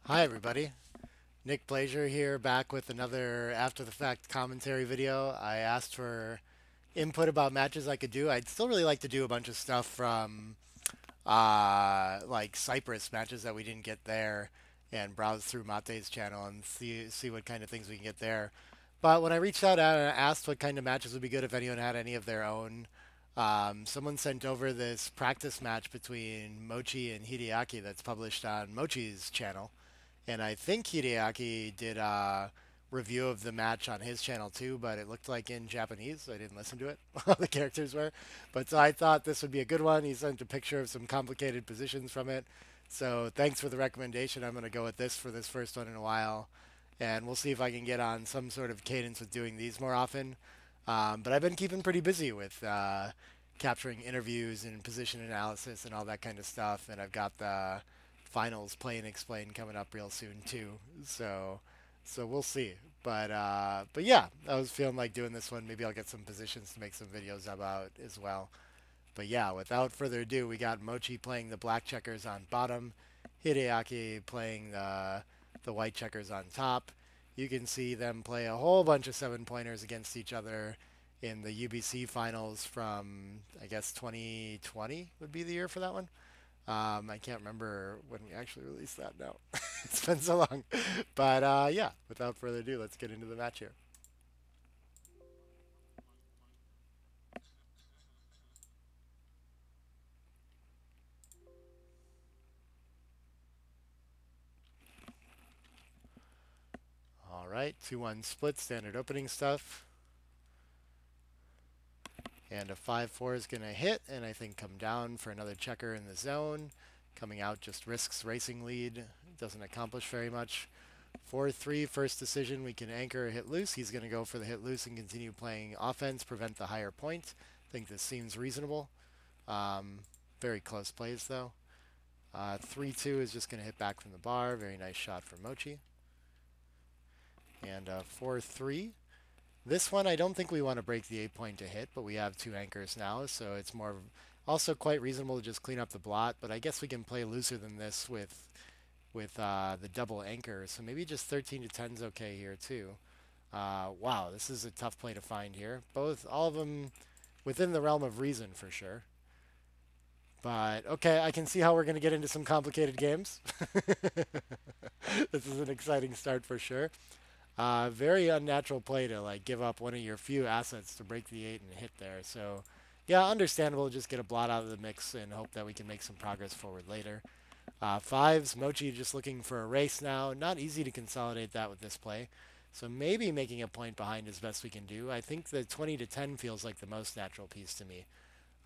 Hi everybody, Nick Blazer here, back with another after the fact commentary video. I asked for input about matches I could do. I'd still really like to do a bunch of stuff from like Cyprus matches that we didn't get there, and browse through Mate's channel and see what kind of things we can get there. But when I reached out and asked what kind of matches would be good if anyone had any of their own, someone sent over this practice match between Mochy and Hideaki that's published on Mochy's channel. And I think Hideaki did a review of the match on his channel too, but it looked like in Japanese, so I didn't listen to it. All the characters were. But so I thought this would be a good one. He sent a picture of some complicated positions from it. So thanks for the recommendation. I'm going to go with this for this first one in a while. And we'll see if I can get on some sort of cadence with doing these more often. But I've been keeping pretty busy with capturing interviews and position analysis and all that kind of stuff. And I've got the finals play and explain coming up real soon too. So we'll see. But yeah, I was feeling like doing this one. Maybe I'll get some positions to make some videos about as well. But yeah, without further ado, we got Mochy playing the black checkers on bottom, Hideaki playing the white checkers on top. You can see them play a whole bunch of 7 pointers against each other in the UBC finals from I guess 2020 would be the year for that one. I can't remember when we actually released that now. It's been so long. But yeah, without further ado, let's get into the match here. All right, 2-1 split, standard opening stuff. And a 5-4 is going to hit, and I think come down for another checker in the zone. Coming out just risks racing lead. Doesn't accomplish very much. 4-3, first decision. We can anchor a hit loose. He's going to go for the hit loose and continue playing offense, prevent the higher point. I think this seems reasonable. Um, Very close plays, though. 3-2 is just going to hit back from the bar. Very nice shot for Mochy. And 4-3. This one, I don't think we want to break the 8 point to hit, but we have two anchors now, so it's more also quite reasonable to just clean up the blot. But I guess we can play looser than this with the double anchor. So maybe just 13 to 10 is okay here too. Wow, this is a tough play to find here. All of them within the realm of reason for sure. But okay, I can see how we're going to get into some complicated games. This is an exciting start for sure. Very unnatural play to like give up one of your few assets to break the 8 and hit there. So yeah, understandable. Just get a blot out of the mix and hope that we can make some progress forward later. Fives, Mochy just looking for a race now. Not easy to consolidate that with this play. So maybe making a point behind is best we can do. I think the 20 to 10 feels like the most natural piece to me.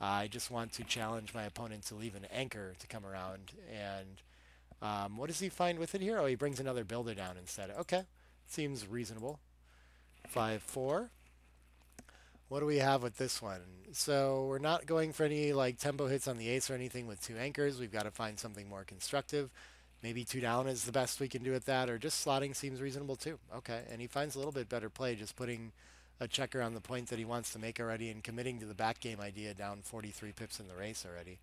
I just want to challenge my opponent to leave an anchor to come around. And what does he find with it here? Oh, he brings another builder down instead. Okay, seems reasonable. 5-4. What do we have with this one? So we're not going for any like tempo hits on the ace or anything with two anchors. We've got to find something more constructive. Maybe two down is the best we can do at that, or just slotting seems reasonable too. Okay, and he finds a little bit better play just putting a checker on the point that he wants to make already and committing to the back game idea down 43 pips in the race already.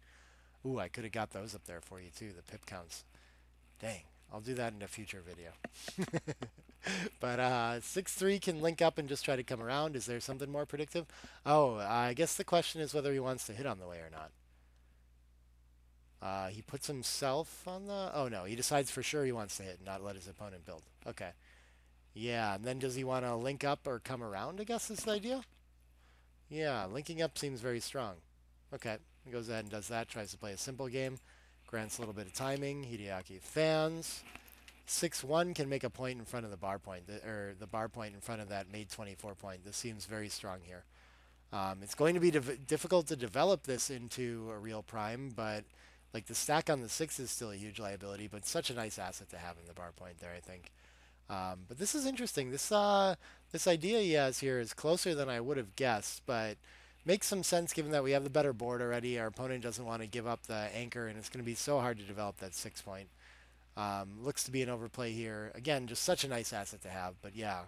Ooh, I could have got those up there for you too, the pip counts. Dang, I'll do that in a future video. But 6-3 can link up and just try to come around. Is there something more predictive? Oh, I guess the question is whether he wants to hit on the way or not. He puts himself on the... Oh, no. He decides for sure he wants to hit and not let his opponent build. Okay. Yeah, and then does he want to link up or come around, I guess is the idea? Yeah, linking up seems very strong. Okay. He goes ahead and does that. Tries to play a simple game. Grants a little bit of timing. Hideaki fans. 6-1 can make a point in front of the bar point, or the bar point in front of that made 24 point. This seems very strong here. It's going to be difficult to develop this into a real prime, but like the stack on the 6 is still a huge liability, but such a nice asset to have in the bar point there, I think. But this is interesting. This idea he has here is closer than I would have guessed, but makes some sense given that we have the better board already. Our opponent doesn't want to give up the anchor, and it's going to be so hard to develop that 6 point. Looks to be an overplay here. Again, just such a nice asset to have. But yeah,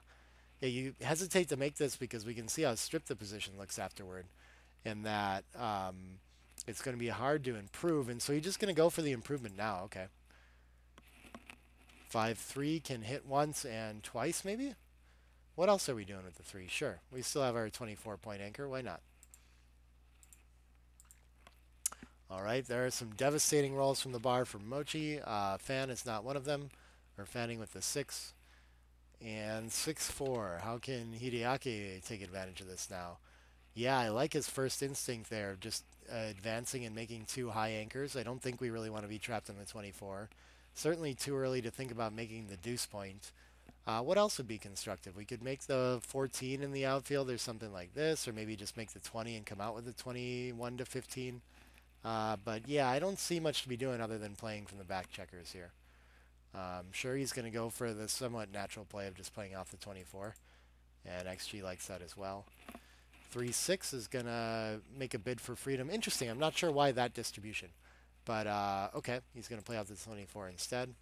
you hesitate to make this because we can see how stripped the position looks afterward, and that it's going to be hard to improve. And so you're just going to go for the improvement now. Okay. 5-3 can hit once and twice, maybe? What else are we doing with the 3? Sure, we still have our 24-point anchor. Why not? All right, there are some devastating rolls from the bar from Mochy. Fan is not one of them. We're fanning with the 6. And 6-4. How can Hideaki take advantage of this now? Yeah, I like his first instinct there, just advancing and making 2 high anchors. I don't think we really want to be trapped in the 24. Certainly too early to think about making the deuce point. What else would be constructive? We could make the 14 in the outfield or something like this, or maybe just make the 20 and come out with the 21 to 15. But yeah, I don't see much to be doing other than playing from the back checkers here. Sure, he's going to go for the somewhat natural play of just playing off the 24, and XG likes that as well. 3-6 is going to make a bid for freedom. Interesting. I'm not sure why that distribution, but okay, he's going to play out the 24 instead.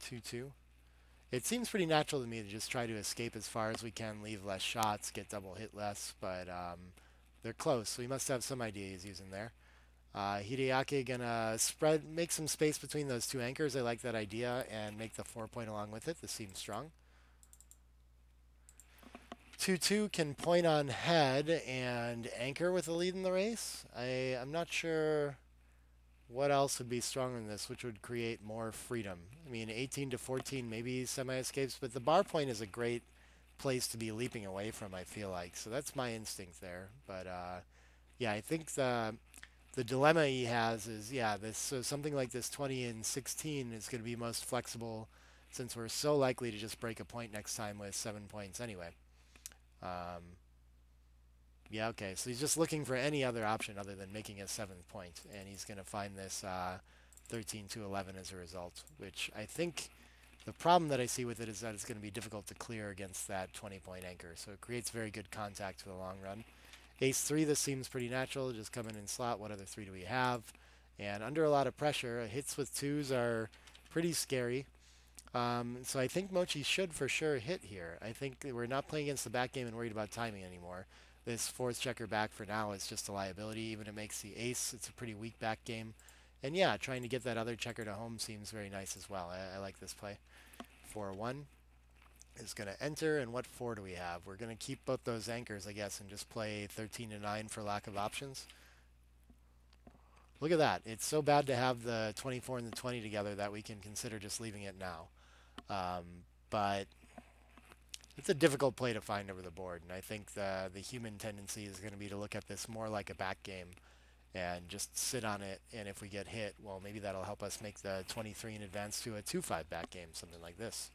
2-2. It seems pretty natural to me to just try to escape as far as we can, leave less shots, get double hit less, but they're close, so he must have some idea he's using there. Hideaki gonna make some space between those 2 anchors. I like that idea, and make the 4-point along with it. This seems strong. 2-2 can point on head and anchor with a lead in the race. I'm not sure what else would be stronger than this, which would create more freedom. I mean, 18 to 14 maybe semi-escapes, but the bar point is a great place to be leaping away from, I feel like. So that's my instinct there. But yeah, I think the dilemma he has is, yeah, something like this 20 and 16 is going to be most flexible, since we're so likely to just break a point next time with 7 points anyway. Yeah, okay, so he's just looking for any other option other than making a 7th point, and he's going to find this 13 to 11 as a result, which I think the problem that I see with it is that it's going to be difficult to clear against that 20-point anchor, so it creates very good contact for the long run. Ace-3, this seems pretty natural, just come in and slot. What other 3 do we have? And under a lot of pressure, hits with 2s are pretty scary. So I think Mochy should for sure hit here. I think we're not playing against the back game and worried about timing anymore. This 4th checker back for now is just a liability. Even if it makes the ace, it's a pretty weak back game. And yeah, trying to get that other checker to home seems very nice as well. I like this play. 4-1 is going to enter, and what 4 do we have? We're going to keep both those anchors, I guess, and just play 13 to 9 for lack of options. Look at that. It's so bad to have the 24 and the 20 together that we can consider just leaving it now. But it's a difficult play to find over the board, and I think the human tendency is going to be to look at this more like a back game and just sit on it, and if we get hit, well, maybe that'll help us make the 23 and advance to a 2-5 back game, something like this.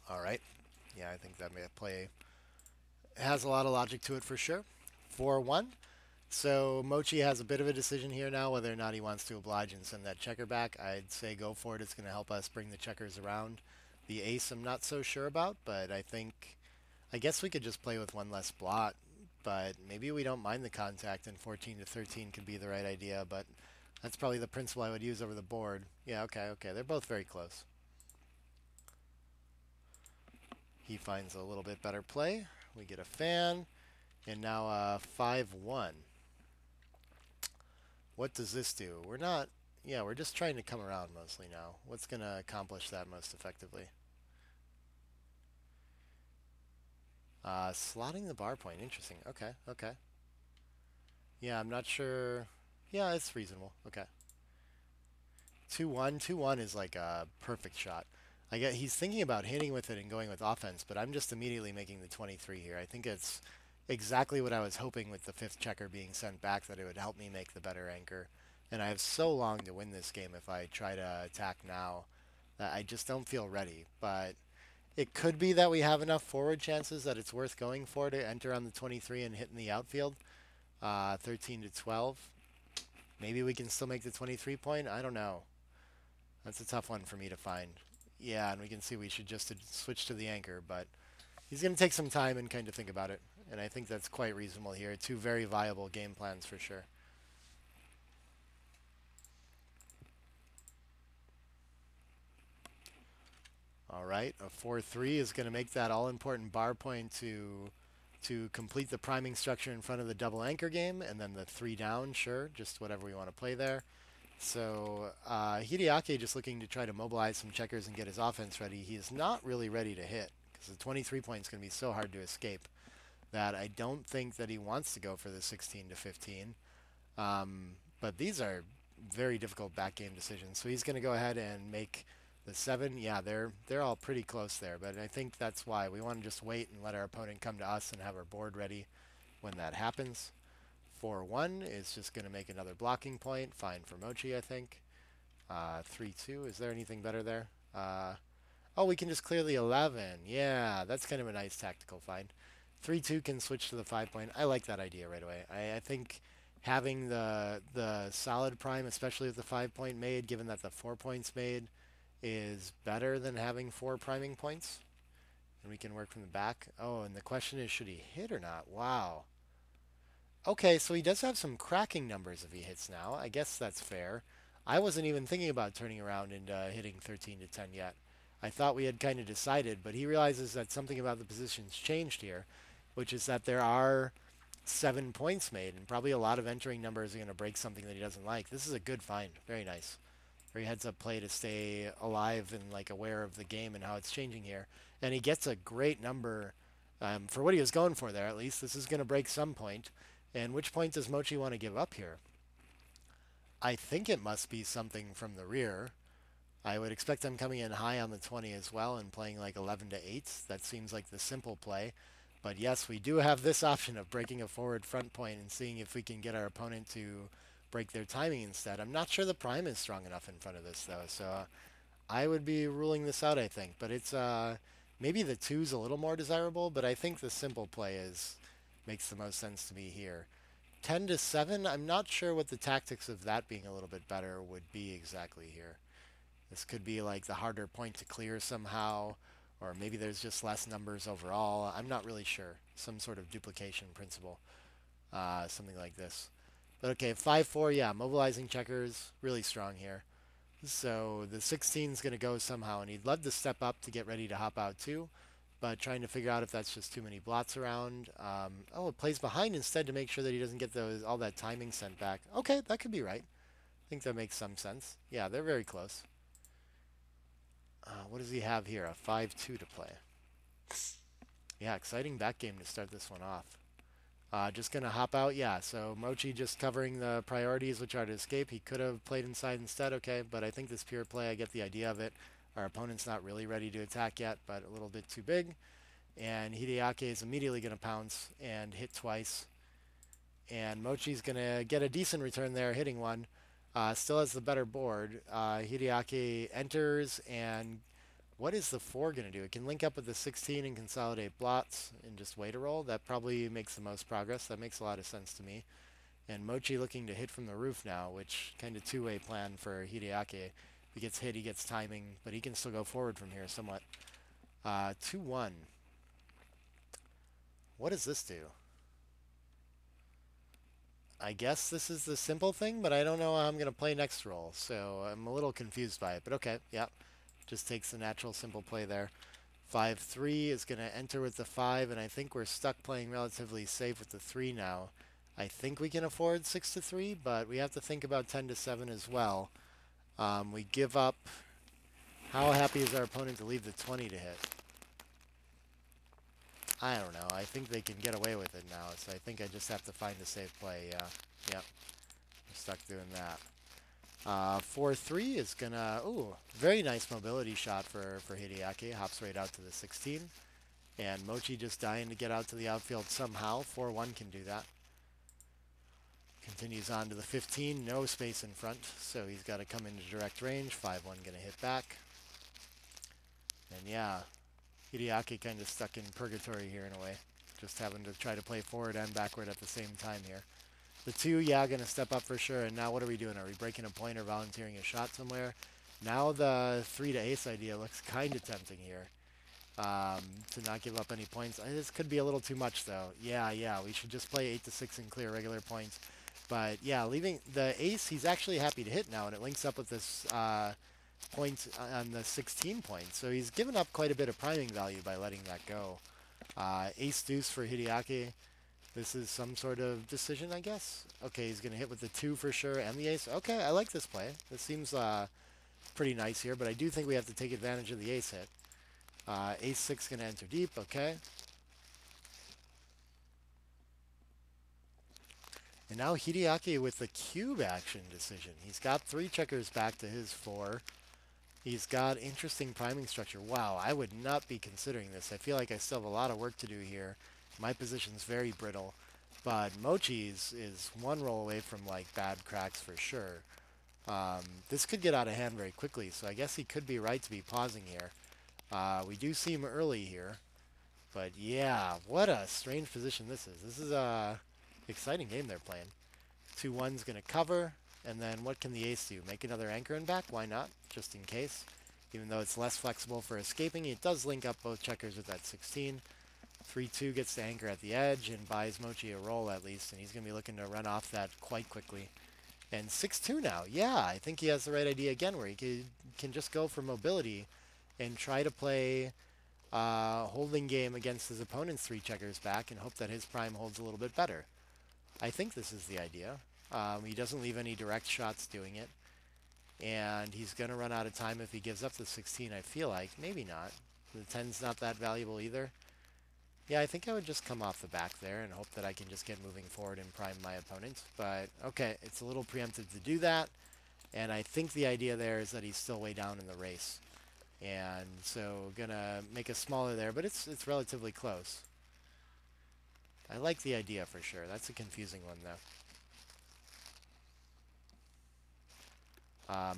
All right. Yeah, I think that play has a lot of logic to it for sure. 4-1. So Mochy has a bit of a decision here now whether or not he wants to oblige and send that checker back. I'd say go for it. It's going to help us bring the checkers around. The ace I'm not so sure about, but I guess we could just play with one less blot, but maybe we don't mind the contact, and 14 to 13 could be the right idea, but that's probably the principle I would use over the board. Yeah, okay. They're both very close. He finds a little bit better play. We get a fan, and now 5-1. What does this do? We're just trying to come around mostly now. What's going to accomplish that most effectively? Slotting the bar point. Interesting. Okay. Yeah, I'm not sure. Yeah, it's reasonable. Okay. 2-1. 2-1 is like a perfect shot. I get he's thinking about hitting with it and going with offense, but I'm just immediately making the 23 here. I think it's exactly what I was hoping with the 5th checker being sent back, that it would help me make the better anchor. And I have so long to win this game if I try to attack now that I just don't feel ready. But it could be that we have enough forward chances that it's worth going for to enter on the 23 and hit in the outfield. 13 to 12. Maybe we can still make the 23 point. I don't know. That's a tough one for me to find. Yeah, and we can see we should just switch to the anchor, but he's going to take some time and kind of think about it. And I think that's quite reasonable here. 2 very viable game plans for sure. All right, a 4-3 is going to make that all-important bar point to to complete the priming structure in front of the double anchor game, and then the 3 down, sure, just whatever we want to play there. So Hideaki just looking to try to mobilize some checkers and get his offense ready. He is not really ready to hit because the 23 points is going to be so hard to escape that I don't think that he wants to go for the 16 to 15. But these are very difficult back game decisions. So he's going to go ahead and make the 7. Yeah, they're all pretty close there. But I think that's why we want to just wait and let our opponent come to us and have our board ready when that happens. 4-1 is just going to make another blocking point. Fine for Mochy, I think. 3-2. Is there anything better there? Oh, we can just clear the 11. Yeah, that's kind of a nice tactical find. 3-2 can switch to the 5 point. I like that idea right away. I think having the solid prime, especially with the 5 point made, given that the 4 points made is better than having 4 priming points. And we can work from the back. Oh, and the question is, should he hit or not? Wow. Okay, so he does have some cracking numbers if he hits now. I guess that's fair. I wasn't even thinking about turning around and hitting 13 to 10 yet. I thought we had kind of decided, but he realizes that something about the position's changed here, which is that there are 7 points made, and probably a lot of entering numbers are going to break something that he doesn't like. This is a good find. Very nice. Very heads-up play to stay alive and like aware of the game and how it's changing here. And he gets a great number for what he was going for there, at least. This is going to break some point. And which point does Mochy want to give up here? I think it must be something from the rear. I would expect them coming in high on the 20 as well and playing like 11 to 8. That seems like the simple play. But yes, we do have this option of breaking a forward front point and seeing if we can get our opponent to break their timing instead. I'm not sure the prime is strong enough in front of this though, so I would be ruling this out, I think. But it's maybe the 2's a little more desirable, but I think the simple play makes the most sense to me here. 10 to 7, I'm not sure what the tactics of that being a little bit better would be exactly here. This could be like the harder point to clear somehow, or maybe there's just less numbers overall. I'm not really sure. Some sort of duplication principle, something like this. But okay, 5-4, yeah, mobilizing checkers, really strong here. So the 16 is going to go somehow, and he'd love to step up to get ready to hop out too, but trying to figure out if that's just too many blots around. Oh, it plays behind instead to make sure that he doesn't get all that timing sent back. Okay, that could be right. I think that makes some sense. Yeah, they're very close. What does he have here? A 5-2 to play. Yeah, exciting back game to start this one off. Just going to hop out. Yeah, so Mochy just covering the priorities, which are to escape. He could have played inside instead, okay, but I think this pure play, I get the idea of it. Our opponent's not really ready to attack yet, but a little bit too big. And Hideaki is immediately going to pounce and hit twice. And Mochy's going to get a decent return there, hitting one. Still has the better board. Hideaki enters, and what is the 4 going to do? It can link up with the 16 and consolidate blots and just wait a roll. That probably makes the most progress. That makes a lot of sense to me. And Mochy looking to hit from the roof now, which kind of two-way plan for Hideaki. If he gets hit, he gets timing, but he can still go forward from here somewhat. 2-1. What does this do? I guess this is the simple thing, but I don't know how I'm going to play next roll, so I'm a little confused by it. But okay, yeah, just takes the natural simple play there. 5-3 is going to enter with the 5, and I think we're stuck playing relatively safe with the 3 now. I think we can afford 6-3, but we have to think about 10-7 as well. We give up. How happy is our opponent to leave the 20 to hit? I don't know. I think they can get away with it now, so I think I just have to find a safe play. Yeah, yep. I'm stuck doing that. 4-3 is gonna. Ooh, very nice mobility shot for Hideaki. Hops right out to the 16, and Mochy just dying to get out to the outfield somehow. 4-1 can do that. Continues on to the 15. No space in front, so he's got to come into direct range. 5-1 gonna hit back, and yeah. Hideaki kind of stuck in purgatory here in a way. Just having to try to play forward and backward at the same time here. The 2, yeah, going to step up for sure. And now what are we doing? Are we breaking a point or volunteering a shot somewhere? Now the 3 to ace idea looks kind of tempting here. To not give up any points. This could be a little too much though. Yeah, we should just play 8-6 and clear regular points. But yeah, leaving the ace, he's actually happy to hit now, and it links up with this point on the 16 point. So he's given up quite a bit of priming value by letting that go. Ace deuce for Hideaki. This is some sort of decision, I guess. Okay, he's going to hit with the 2 for sure and the ace. Okay, I like this play. This seems pretty nice here, but I do think we have to take advantage of the ace hit. Ace 6 going to enter deep. Okay. And now Hideaki with the cube action decision. He's got 3 checkers back to his 4. He's got interesting priming structure. Wow, I would not be considering this. I feel like I still have a lot of work to do here. My position's very brittle. But Mochy's is 1 roll away from like bad cracks for sure. This could get out of hand very quickly, so I guess he could be right to be pausing here. We do seem early here. But yeah, what a strange position this is. This is a exciting game they're playing. 2-1's going to cover. And then what can the ace do? Make another anchor and back? Why not? Just in case. Even though it's less flexible for escaping, it does link up both checkers with that 16. 3-2 gets to anchor at the edge and buys Mochy a roll at least. And he's going to be looking to run off that quite quickly. And 6-2 now. Yeah, I think he has the right idea again where he can just go for mobility and try to play holding game against his opponent's 3 checkers back and hope that his prime holds a little bit better. I think this is the idea. He doesn't leave any direct shots doing it. And he's going to run out of time if he gives up the 16, I feel like. Maybe not. The 10's not that valuable either. Yeah, I think I would just come off the back there and hope that I can just get moving forward and prime my opponent. But, okay, it's a little preemptive to do that. And I think the idea there is that he's still way down in the race. And so going to make a smaller there, but it's relatively close. I like the idea for sure. That's a confusing one, though.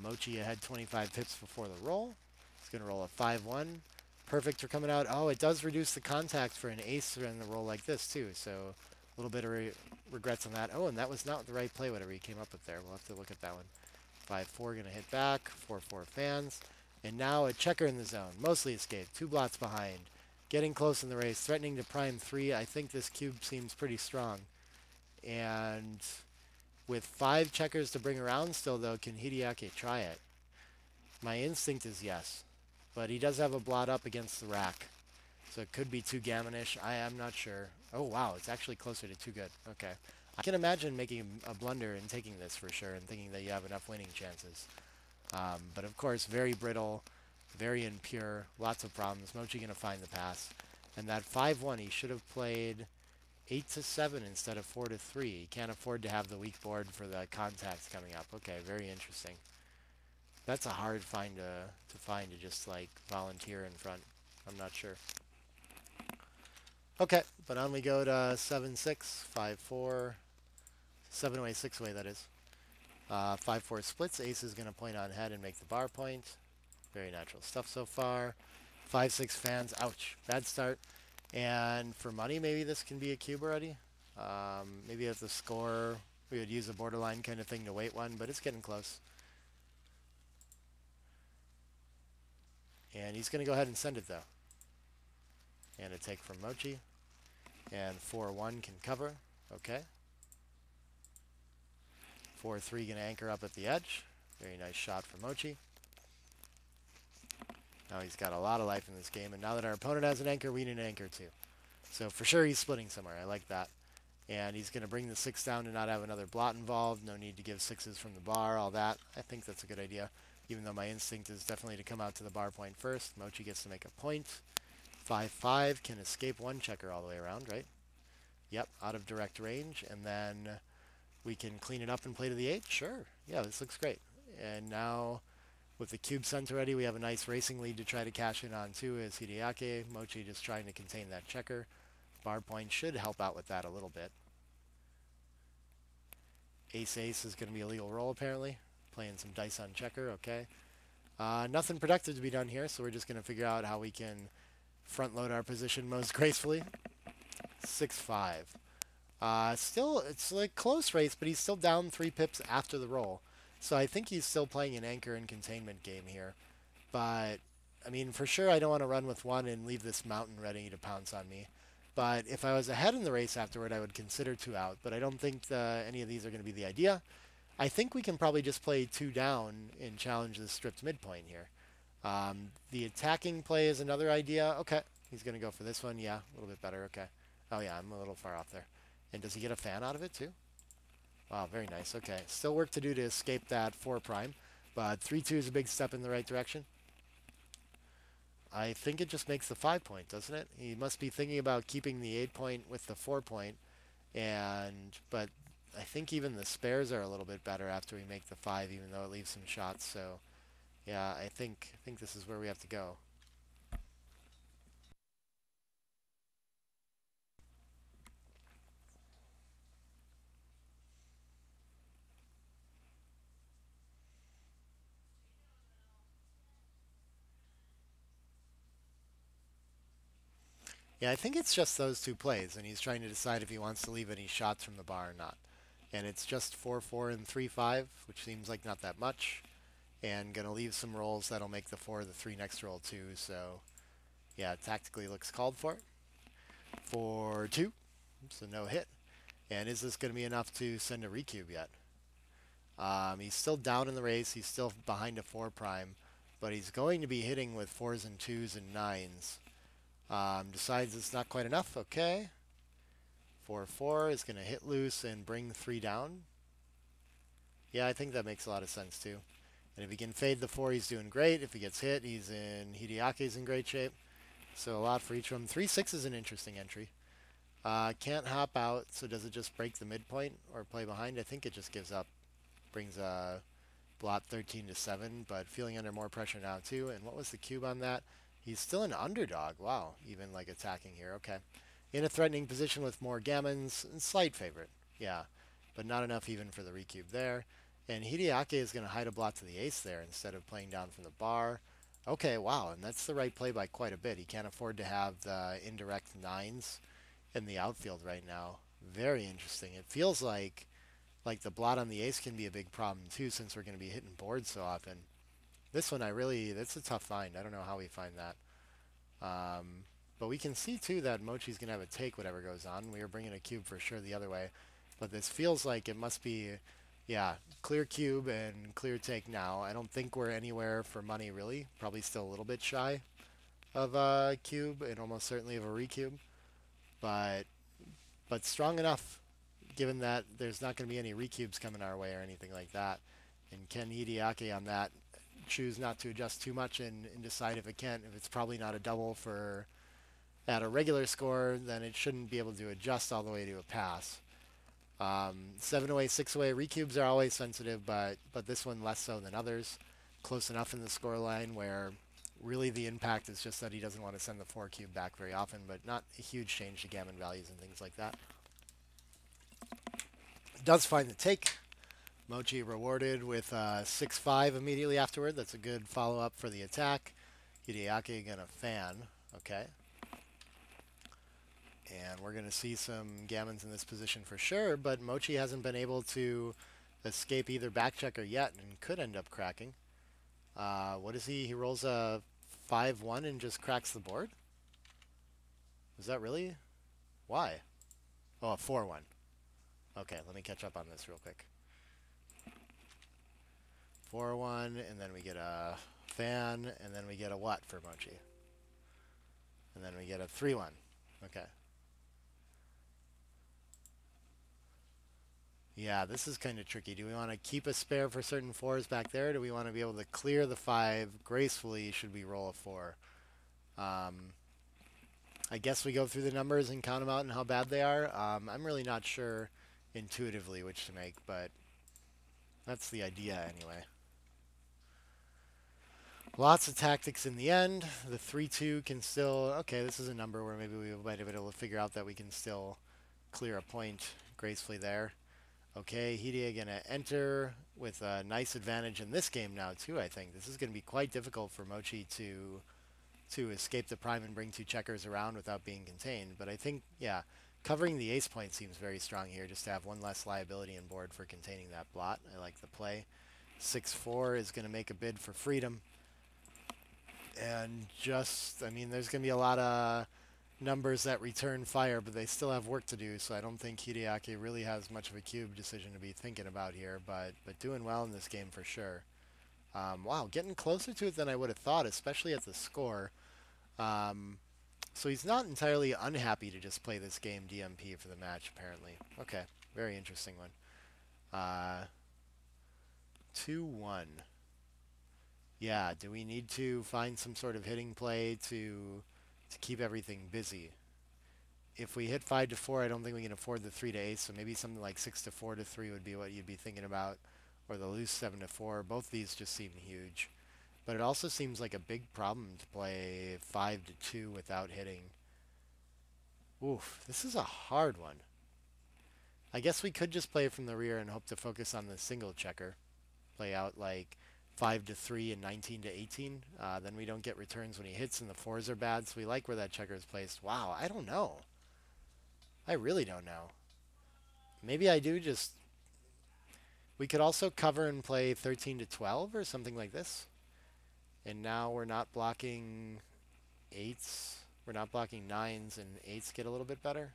Mochy ahead 25 pips before the roll. He's going to roll a 5-1. Perfect for coming out. Oh, it does reduce the contact for an ace in the roll like this, too. So a little bit of regrets on that. Oh, and that was not the right play, whatever he came up with there. We'll have to look at that one. 5-4 going to hit back. 4-4 fans. And now a checker in the zone. Mostly escaped. 2 blots behind. Getting close in the race. Threatening to prime 3. I think this cube seems pretty strong. And with 5 checkers to bring around still, though, can Hideaki try it? My instinct is yes. But he does have a blot up against the rack. So it could be too gammonish. I am not sure. Oh, wow. It's actually closer to too good. Okay. I can imagine making a blunder and taking this for sure and thinking that you have enough winning chances. But, of course, very brittle, very impure, lots of problems. Mochy going to find the pass. And that 5-1, he should have played 8-7 instead of 4-3. He can't afford to have the weak board for the contacts coming up. Okay, very interesting. That's a hard find to just like volunteer in front. I'm not sure. Okay, but on we go to 7-6, 5-4, 7-way, 6-way that is. 5-4 splits. Ace is going to point on head and make the bar point. Very natural stuff so far. 5-6 fans. Ouch. Bad start. And for money, maybe this can be a cube already. Maybe at the score, we would use a borderline kind of thing to wait one, but it's getting close. And he's going to go ahead and send it, though. And a take from Mochy. And 4-1 can cover. Okay. 4-3 going to anchor up at the edge. Very nice shot from Mochy. Now he's got a lot of life in this game, and now that our opponent has an anchor, we need an anchor too. So for sure he's splitting somewhere. I like that. And he's going to bring the 6 down to not have another blot involved. No need to give 6s from the bar, all that. I think that's a good idea, even though my instinct is definitely to come out to the bar point first. Mochy gets to make a point. 5-5 can escape 1 checker all the way around, right? Yep, out of direct range. And then we can clean it up and play to the 8. Sure. Yeah, this looks great. And now with the cube sent already, we have a nice racing lead to try to cash in on too as Hideaki. Mochy just trying to contain that checker. Bar point should help out with that a little bit. Ace-ace is going to be a legal roll apparently. Playing some dice on checker, okay. Nothing productive to be done here, so we're just going to figure out how we can front load our position most gracefully. 6-5. Still, it's like close race, but he's still down 3 pips after the roll. So I think he's still playing an anchor and containment game here. But, I mean, for sure I don't want to run with 1 and leave this mountain ready to pounce on me. But if I was ahead in the race afterward, I would consider 2 out. But I don't think any of these are going to be the idea. I think we can probably just play 2 down and challenge the stripped midpoint here. The attacking play is another idea. Okay, He's going to go for this one. Yeah, a little bit better. Okay. Oh, yeah, I'm a little far off there. And does he get a fan out of it, too? Wow, very nice. Okay. Still work to do to escape that 4 prime. But 3-2 is a big step in the right direction. I think it just makes the 5 point, doesn't it? He must be thinking about keeping the 8 point with the 4 point. But I think even the spares are a little bit better after we make the 5, even though it leaves some shots. So, yeah, I think this is where we have to go. Yeah, I think it's just those two plays, and he's trying to decide if he wants to leave any shots from the bar or not. And it's just 4-4 and 3-5, which seems like not that much. And gonna leave some rolls that'll make the 4 the 3 next roll too. So yeah, tactically looks called for. 4-2, so no hit. And is this gonna be enough to send a recube yet? He's still down in the race. He's still behind a 4 prime, but he's going to be hitting with 4s and 2s and 9s. Decides it's not quite enough. Okay. 4-4 is going to hit loose and bring 3 down. Yeah, I think that makes a lot of sense too. And if he can fade the 4, he's doing great. If he gets hit, he's in Hideaki's in great shape. So a lot for each of them. 3-6 is an interesting entry. Can't hop out, so does it just break the midpoint or play behind? I think it just gives up. Brings blot 13-7, but feeling under more pressure now too. And what was the cube on that? He's still an underdog. Wow, even like attacking here. Okay. In a threatening position with more gammons, slight favorite. Yeah, but not enough even for the recube there. And Hideaki is going to hide a blot to the ace there instead of playing down from the bar. Okay, wow, and that's the right play by quite a bit. He can't afford to have the indirect 9s in the outfield right now. Very interesting. It feels like the blot on the ace can be a big problem too, since we're going to be hitting boards so often. This one, that's a tough find. I don't know how we find that. But we can see too that Mochy's going to have a take whatever goes on. We are bringing a cube for sure the other way. But this feels like it must be, yeah, clear cube and clear take now. I don't think we're anywhere for money really. Probably still a little bit shy of a cube and almost certainly of a recube. But strong enough given that there's not going to be any recubes coming our way or anything like that. And can Hideaki on that choose not to adjust too much and decide if it can't, if it's probably not a double for at a regular score, then it shouldn't be able to adjust all the way to a pass. 7-away, 6-away recubes are always sensitive, but this one less so than others. Close enough in the score line where really the impact is just that he doesn't want to send the 4 cube back very often, but not a huge change to gammon values and things like that. Does find the take. Mochy rewarded with 6-5 immediately afterward. That's a good follow-up for the attack. Hideaki gonna fan. Okay. And we're going to see some gammons in this position for sure, but Mochy hasn't been able to escape either back checker yet and could end up cracking. What is he? He rolls a 5-1 and just cracks the board? Is that really? Why? Oh, a 4-1. Okay, let me catch up on this real quick. 4-1, and then we get a fan, and then we get a what for Mochy? And then we get a 3-1. Okay. Yeah, this is kind of tricky. Do we want to keep a spare for certain 4s back there? Do we want to be able to clear the 5 gracefully should we roll a 4? I guess we go through the numbers and count them out and how bad they are. I'm really not sure intuitively which to make, but that's the idea anyway. Lots of tactics in the end. The 3-2 can still... Okay, this is a number where maybe we might be able to figure out that we can still clear a point gracefully there. Okay, Hideaki going to enter with a nice advantage in this game now, too, I think. This is going to be quite difficult for Mochy to escape the prime and bring 2 checkers around without being contained. But I think, yeah, covering the ace point seems very strong here, just to have one less liability on board for containing that blot. I like the play. 6-4 is going to make a bid for freedom. And just, I mean, there's going to be a lot of numbers that return fire, but they still have work to do, so I don't think Hideaki really has much of a cube decision to be thinking about here, but doing well in this game for sure. Wow, getting closer to it than I would have thought, especially at the score. So he's not entirely unhappy to just play this game DMP for the match, apparently. Okay, very interesting one. 2-1. Yeah, do we need to find some sort of hitting play to keep everything busy? If we hit 5-4, I don't think we can afford the 3-8, so maybe something like 6-4-3 would be what you'd be thinking about, or the loose 7-4. Both these just seem huge. But it also seems like a big problem to play 5-2 without hitting. Oof, this is a hard one. I guess we could just play from the rear and hope to focus on the single checker. Play out like 5-3 and 19-18. Then we don't get returns when he hits, and the fours are bad, so we like where that checker is placed. Wow, I don't know. I really don't know. Maybe I do just... We could also cover and play 13-12 or something like this. And now we're not blocking 8s. We're not blocking 9s, and 8s get a little bit better.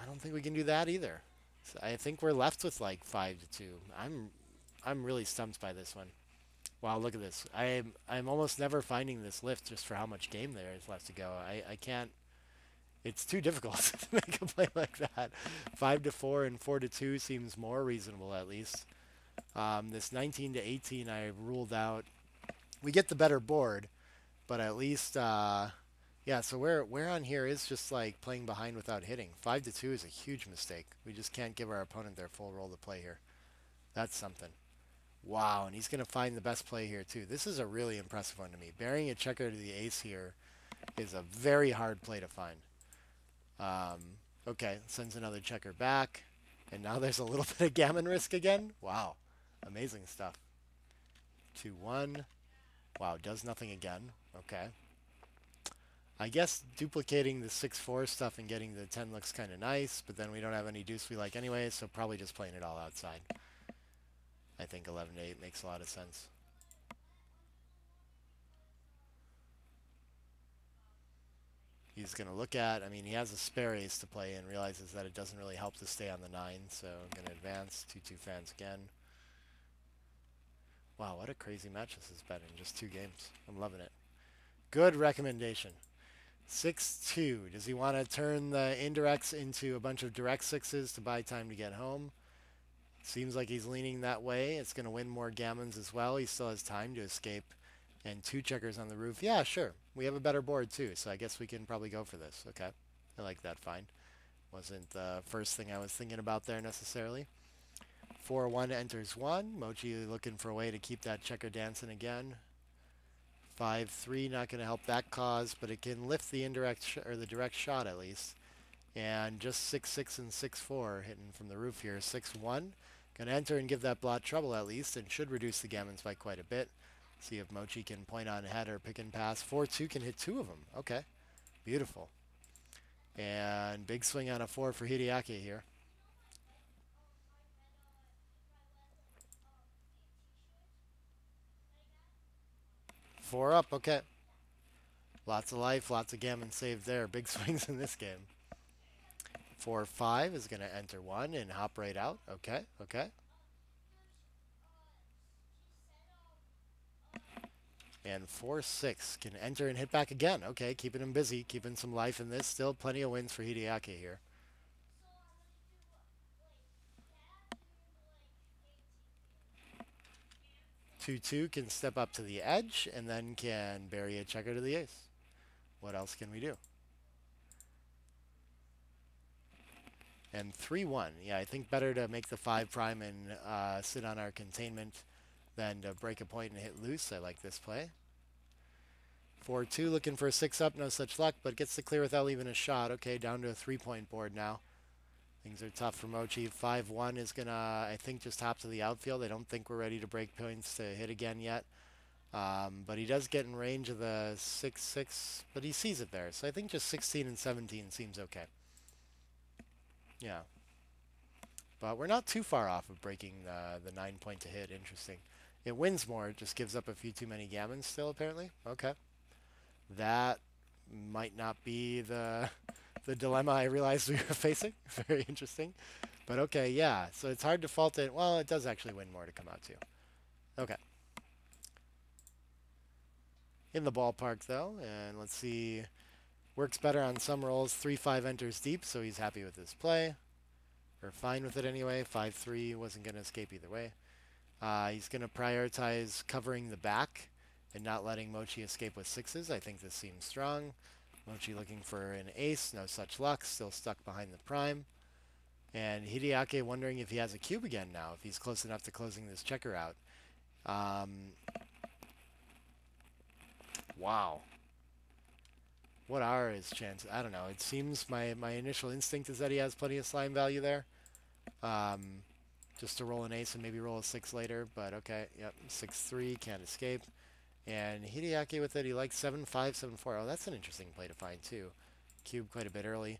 I don't think we can do that either. So I think we're left with like 5-2. I'm really stumped by this one. Wow, look at this. I'm almost never finding this lift just for how much game there is left to go. I can't. It's too difficult to make a play like that. 5-4 and 4-2 seems more reasonable at least. This 19-18 I ruled out. We get the better board, but at least yeah. So where on here is just like playing behind without hitting. 5-2 is a huge mistake. We just can't give our opponent their full role to play here. That's something. Wow, and he's going to find the best play here, too. This is a really impressive one to me. Burying a checker to the ace here is a very hard play to find. Okay, sends another checker back. And now there's a little bit of gammon risk again. Wow, amazing stuff. 2-1. Wow, does nothing again. Okay. I guess duplicating the 6-4 stuff and getting the 10 looks kind of nice, but then we don't have any deuce we like anyway, so probably just playing it all outside. I think 11-8 makes a lot of sense. He's going to look at, I mean, he has a spare ace to play and realizes that it doesn't really help to stay on the 9, so I'm going to advance. 2-2 fans again. Wow, what a crazy match this has been in just 2 games. I'm loving it. Good recommendation. 6-2. Does he want to turn the indirects into a bunch of direct 6s to buy time to get home? Seems like he's leaning that way. It's going to win more gammons as well. He still has time to escape. And 2 checkers on the roof. Yeah, sure. We have a better board too, so I guess we can probably go for this. Okay. I like that fine. Wasn't the first thing I was thinking about there necessarily. 4-1 enters 1. Mochy looking for a way to keep that checker dancing again. 5-3, not going to help that cause, but it can lift the indirect or the direct shot at least. And just 6-6 and 6-4 hitting from the roof here. 6-1. Going to enter and give that blot trouble at least, and should reduce the gammons by quite a bit. See if Mochy can point on head or pick and pass. 4-2 can hit 2 of them. Okay. Beautiful. And big swing on a 4 for Hideaki here. Four up. Okay. Lots of life, lots of gammon saved there. Big swings in this game. 4-5 is going to enter 1 and hop right out. Okay. Okay. And 4-6 can enter and hit back again. Okay, keeping him busy, keeping some life in this. Still plenty of wins for Hideaki here. 2-2 can step up to the edge and then can bury a checker to the ace. What else can we do? And 3-1. Yeah, I think better to make the 5 prime and sit on our containment than to break a point and hit loose. I like this play. 4-2 looking for a 6 up. No such luck, but gets to clear without leaving a shot. Okay, down to a 3-point board now. Things are tough for Mochy. 5-1 is going to, I think, just hop to the outfield. I don't think we're ready to break points to hit again yet. But he does get in range of the 6-6, but he sees it there. So I think just 16 and 17 seems okay. Yeah. But we're not too far off of breaking the 9-point to hit. Interesting. It wins more. It just gives up a few too many gammons still, apparently. Okay. That might not be the dilemma I realized we were facing. Very interesting. But okay, yeah. So it's hard to fault it. Well, it does actually win more to come out to. Okay. In the ballpark, though. And let's see. Works better on some rolls. 3-5 enters deep, so he's happy with his play. Or fine with it anyway. 5-3 wasn't going to escape either way. He's going to prioritize covering the back and not letting Mochy escape with sixes. I think this seems strong. Mochy looking for an ace. No such luck. Still stuck behind the prime. And Hideaki wondering if he has a cube again now, if he's close enough to closing this checker out. Wow. What are his chances? I don't know. It seems my initial instinct is that he has plenty of slime value there. Um, just to roll an ace and maybe roll a 6 later. But okay, yep, 6-3, can't escape. And Hideaki with it, he likes 7-5, 7-4. Oh, that's an interesting play to find too. Cube quite a bit early.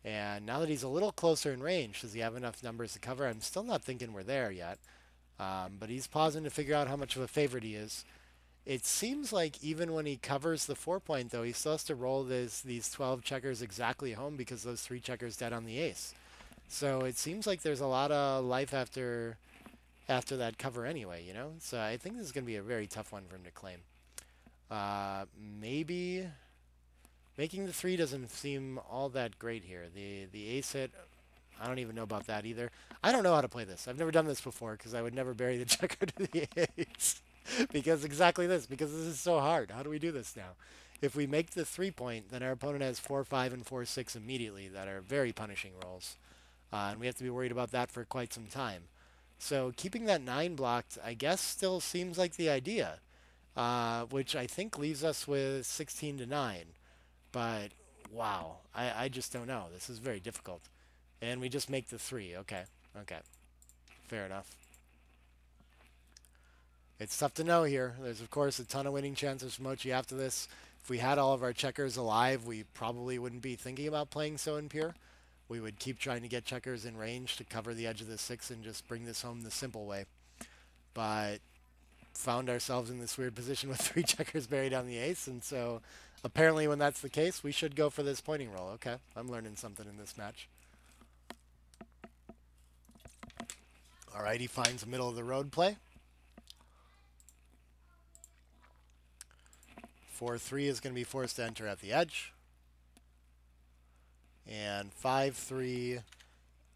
And now that he's a little closer in range, does he have enough numbers to cover? I'm still not thinking we're there yet. But he's pausing to figure out how much of a favorite he is. It seems like even when he covers the 4-point, though, he still has to roll these 12 checkers exactly home because those 3 checkers dead on the ace. So it seems like there's a lot of life after that cover anyway, you know? So I think this is going to be a very tough one for him to claim. Maybe making the 3 doesn't seem all that great here. The ace hit, I don't even know about that either. I don't know how to play this. I've never done this before because I would never bury the checker to the ace. Because exactly this, because this is so hard. How do we do this now? If we make the 3-point, then our opponent has 4-5 and 4-6 immediately that are very punishing rolls. And we have to be worried about that for quite some time. So keeping that 9 blocked, I guess, still seems like the idea, which I think leaves us with 16-9. But wow, I just don't know. This is very difficult. And we just make the 3. Okay, okay, fair enough. It's tough to know here. There's, of course, a ton of winning chances for Mochy after this. If we had all of our checkers alive, we probably wouldn't be thinking about playing so impure. We would keep trying to get checkers in range to cover the edge of the 6 and just bring this home the simple way. But found ourselves in this weird position with 3 checkers buried on the ace, and so apparently when that's the case, we should go for this pointing roll. Okay, I'm learning something in this match. All right, he finds a middle of the road play. 4-3 is going to be forced to enter at the edge. And 5-3,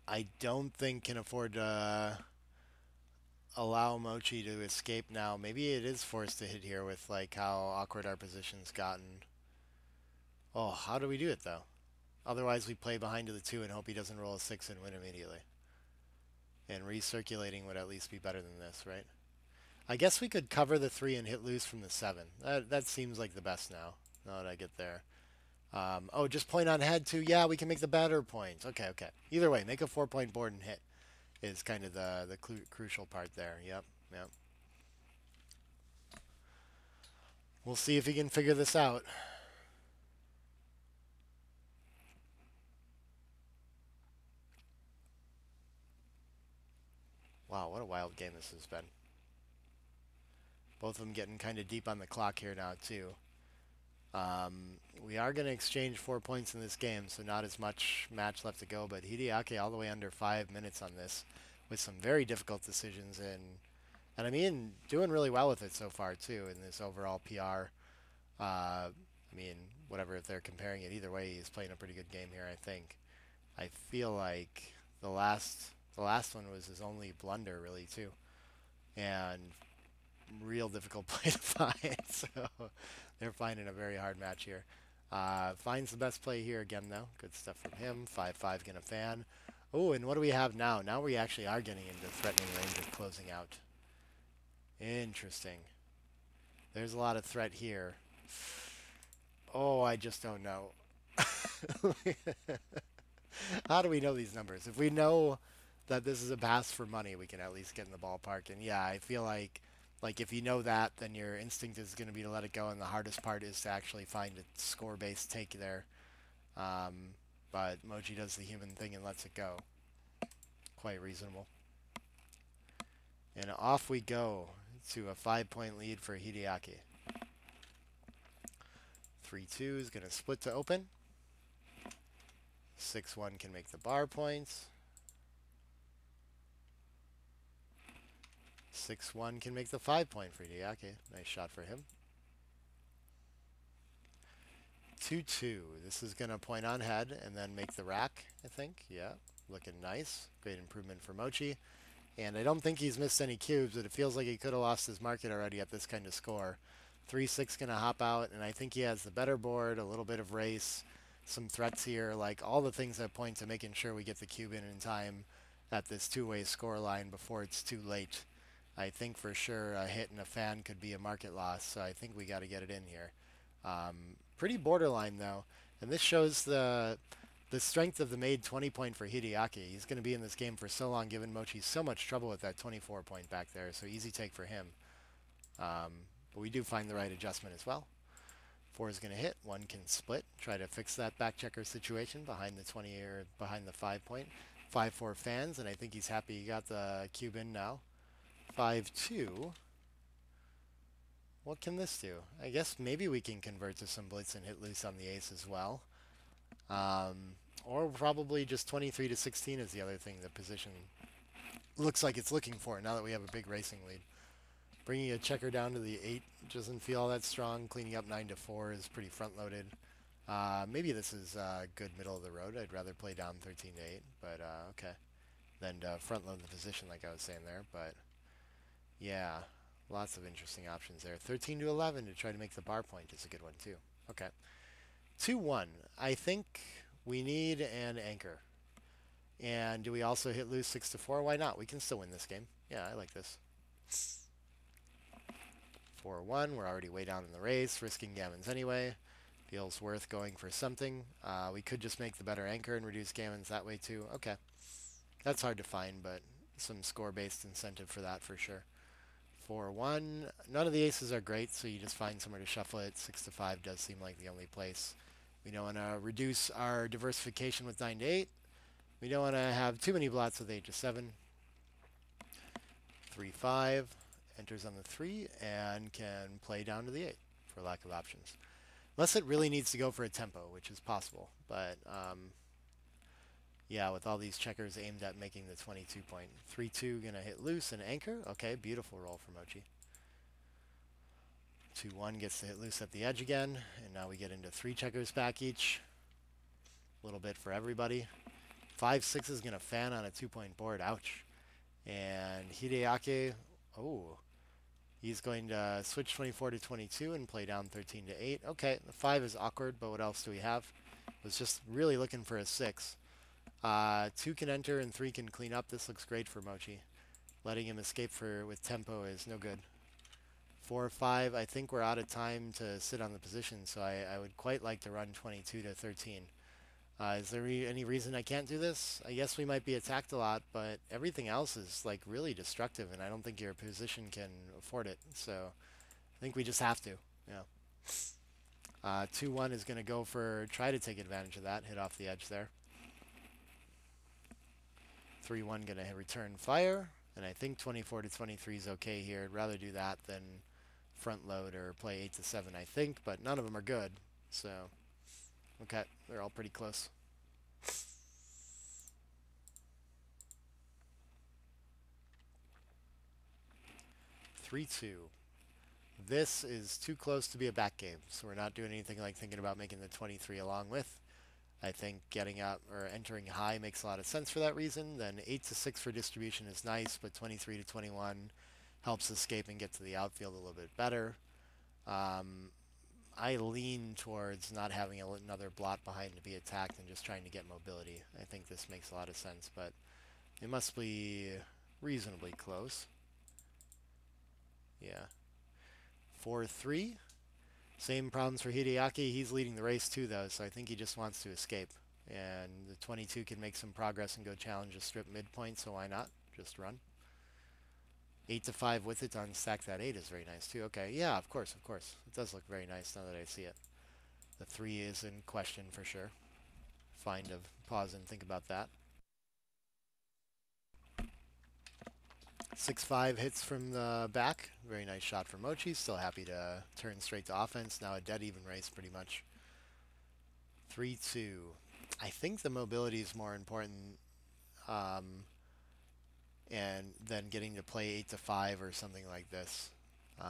I don't think can afford to allow Mochy to escape now. Maybe it is forced to hit here with like how awkward our position's gotten. Oh, how do we do it though? Otherwise we play behind to the 2 and hope he doesn't roll a 6 and win immediately. And recirculating would at least be better than this, right? I guess we could cover the 3 and hit loose from the 7. That seems like the best now that I get there. Oh, just point on head too. Yeah, we can make the better points. Okay, okay. Either way, make a 4-point board and hit is kind of the crucial part there. Yep, yep. We'll see if he can figure this out. Wow, what a wild game this has been. Both of them getting kind of deep on the clock here now, too. We are going to exchange 4 points in this game, so not as much match left to go, but Hideaki all the way under 5 minutes on this with some very difficult decisions, and I mean, doing really well with it so far, too, in this overall PR. I mean, whatever, if they're comparing it either way, he's playing a pretty good game here, I think. I feel like the last one was his only blunder, really, too. And real difficult play to find. So they're finding a very hard match here. Finds the best play here again, though. Good stuff from him. 5-5 gonna fan. Oh, and what do we have now? Now we actually are getting into threatening range of closing out. Interesting. There's a lot of threat here. Oh, I just don't know. How do we know these numbers? If we know that this is a pass for money, we can at least get in the ballpark. And yeah, I feel like if you know that, then your instinct is going to be to let it go, and the hardest part is to actually find a score-based take there. But Mochy does the human thing and lets it go. Quite reasonable. And off we go to a 5-point lead for Hideaki. 3-2 is going to split to open. 6-1 can make the bar points. 6-1 can make the 5-point for Hideaki. Nice shot for him. 2-2. This is going to point on head and then make the rack, I think. Yeah, looking nice. Great improvement for Mochy. And I don't think he's missed any cubes, but it feels like he could have lost his market already at this kind of score. 3-6 going to hop out, and I think he has the better board, a little bit of race, some threats here, like all the things that point to making sure we get the cube in time at this two-way score line before it's too late. I think for sure a hit and a fan could be a market loss, so I think we got to get it in here. Pretty borderline though, and this shows the strength of the made 20 point for Hideaki. He's going to be in this game for so long, given Mochy so much trouble with that 24 point back there, so easy take for him. But we do find the right adjustment as well. 4 is going to hit, 1 can split, try to fix that back checker situation behind the 20 or behind the 5 point. 5-4 fans, and I think he's happy he got the cube in now. 5-2. What can this do? I guess maybe we can convert to some blitz and hit loose on the ace as well. Or probably just 23 to 16 is the other thing the position looks like it's looking for now that we have a big racing lead. Bringing a checker down to the 8 doesn't feel all that strong. Cleaning up 9 to 4 is pretty front-loaded. Maybe this is good middle of the road. I'd rather play down 13 to 8, but okay. Then front-load the position like I was saying there, but yeah, lots of interesting options there. 13 to 11 to try to make the bar point is a good one too. Okay. 2-1. I think we need an anchor. And do we also hit lose 6 to 4? Why not? We can still win this game. Yeah, I like this. 4-1. We're already way down in the race, risking gammons anyway. Feels worth going for something. We could just make the better anchor and reduce gammons that way too. Okay. That's hard to find, but some score-based incentive for that for sure. 4-1. None of the aces are great, so you just find somewhere to shuffle it. 6 to 5 does seem like the only place. We don't want to reduce our diversification with 9 to 8. We don't want to have too many blots with 8 to 7. 3-5. Enters on the 3 and can play down to the 8 for lack of options. Unless it really needs to go for a tempo, which is possible. But yeah, with all these checkers aimed at making the 22 point. 3-2 going to hit loose and anchor. Okay, beautiful roll for Mochy. 2-1 gets to hit loose at the edge again. And now we get into 3 checkers back each. A little bit for everybody. 5-6 is going to fan on a 2-point board. Ouch. And Hideaki, oh, he's going to switch 24 to 22 and play down 13 to 8. Okay, the 5 is awkward, but what else do we have? Was just really looking for a 6. 2 can enter and 3 can clean up. This looks great for Mochy. Letting him escape with tempo is no good. 4-5, I think we're out of time to sit on the position, so I would quite like to run 22 to 13. Is there any reason I can't do this? I guess we might be attacked a lot, but everything else is like really destructive, and I don't think your position can afford it. So I think we just have to. Yeah. 2-1 is going to go for try to take advantage of that. Hit off the edge there. 3-1 going to return fire, and I think 24 to 23 is okay here. I'd rather do that than front load or play 8 to 7, I think, but none of them are good. So. Okay, they're all pretty close. Three, 2. This is too close to be a back game, so we're not doing anything like thinking about making the 23 along with. I think getting up or entering high makes a lot of sense for that reason. Then 8 to 6 for distribution is nice, but 23 to 21 helps escape and get to the outfield a little bit better. I lean towards not having another blot behind to be attacked and just trying to get mobility. I think this makes a lot of sense, but it must be reasonably close. Yeah. 4-3. Same problems for Hideaki. He's leading the race too, though, so I think he just wants to escape. And the 22 can make some progress and go challenge a strip midpoint, so why not? Just run. 8 to 5 with it to unstack that 8 is very nice too. Okay, yeah, of course, of course. It does look very nice now that I see it. The 3 is in question for sure. Fine to pause and think about that. 6-5 hits from the back. Very nice shot from Mochy. Still happy to turn straight to offense. Now a dead even race pretty much. 3-2. I think the mobility is more important. And then getting to play 8 to 5 or something like this. So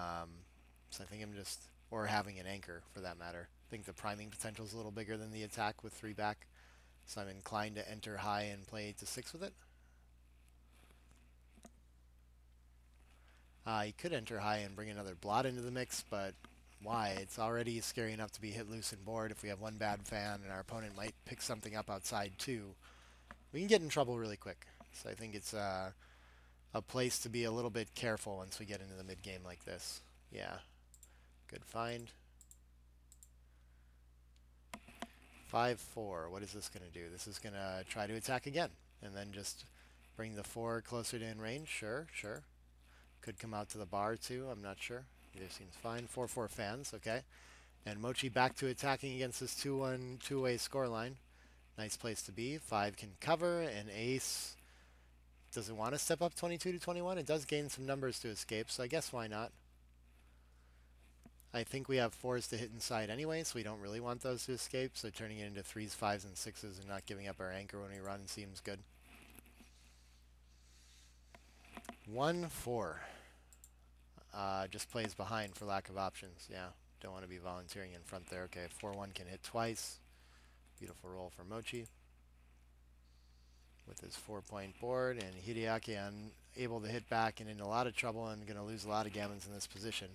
I think I'm just, or having an anchor for that matter. think the priming potential is a little bigger than the attack with 3 back. So I'm inclined to enter high and play 8 to 6 with it. You could enter high and bring another blot into the mix, but why? It's already scary enough to be hit loose and bored. If we have one bad fan and our opponent might pick something up outside too, we can get in trouble really quick. So I think it's a place to be a little bit careful once we get into the mid game like this. Yeah, good find. 5-4. What is this going to do? This is going to try to attack again, and then just bring the 4 closer to in range. Sure, sure. Could come out to the bar too. I'm not sure. Either seems fine. 4-4 fans. Okay. And Mochy back to attacking against this 2-1 two-way scoreline. Nice place to be. 5 can cover, and ace doesn't want to step up 22 to 21. It does gain some numbers to escape, so I guess why not? I think we have 4s to hit inside anyway, so we don't really want those to escape. So turning it into 3s, 5s, and 6s and not giving up our anchor when we run seems good. 1-4. Just plays behind for lack of options. Yeah, don't want to be volunteering in front there. Okay, 4-1 can hit twice. Beautiful roll for Mochy with his 4-point board, and Hideaki unable to hit back and in a lot of trouble and going to lose a lot of gammons in this position.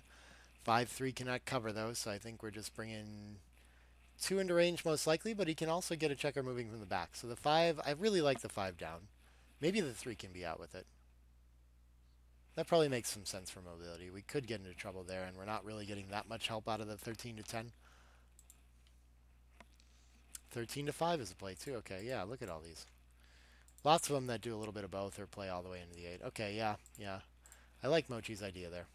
5-3 cannot cover those, so I think we're just bringing 2 into range most likely, but he can also get a checker moving from the back. So the 5, I really like the 5 down. Maybe the 3 can be out with it. That probably makes some sense for mobility. We could get into trouble there, and we're not really getting that much help out of the 13 to 10. 13 to 5 is a play too. Okay, yeah, look at all these. Lots of them that do a little bit of both or play all the way into the 8. Okay, yeah, yeah. I like Mochy's idea there.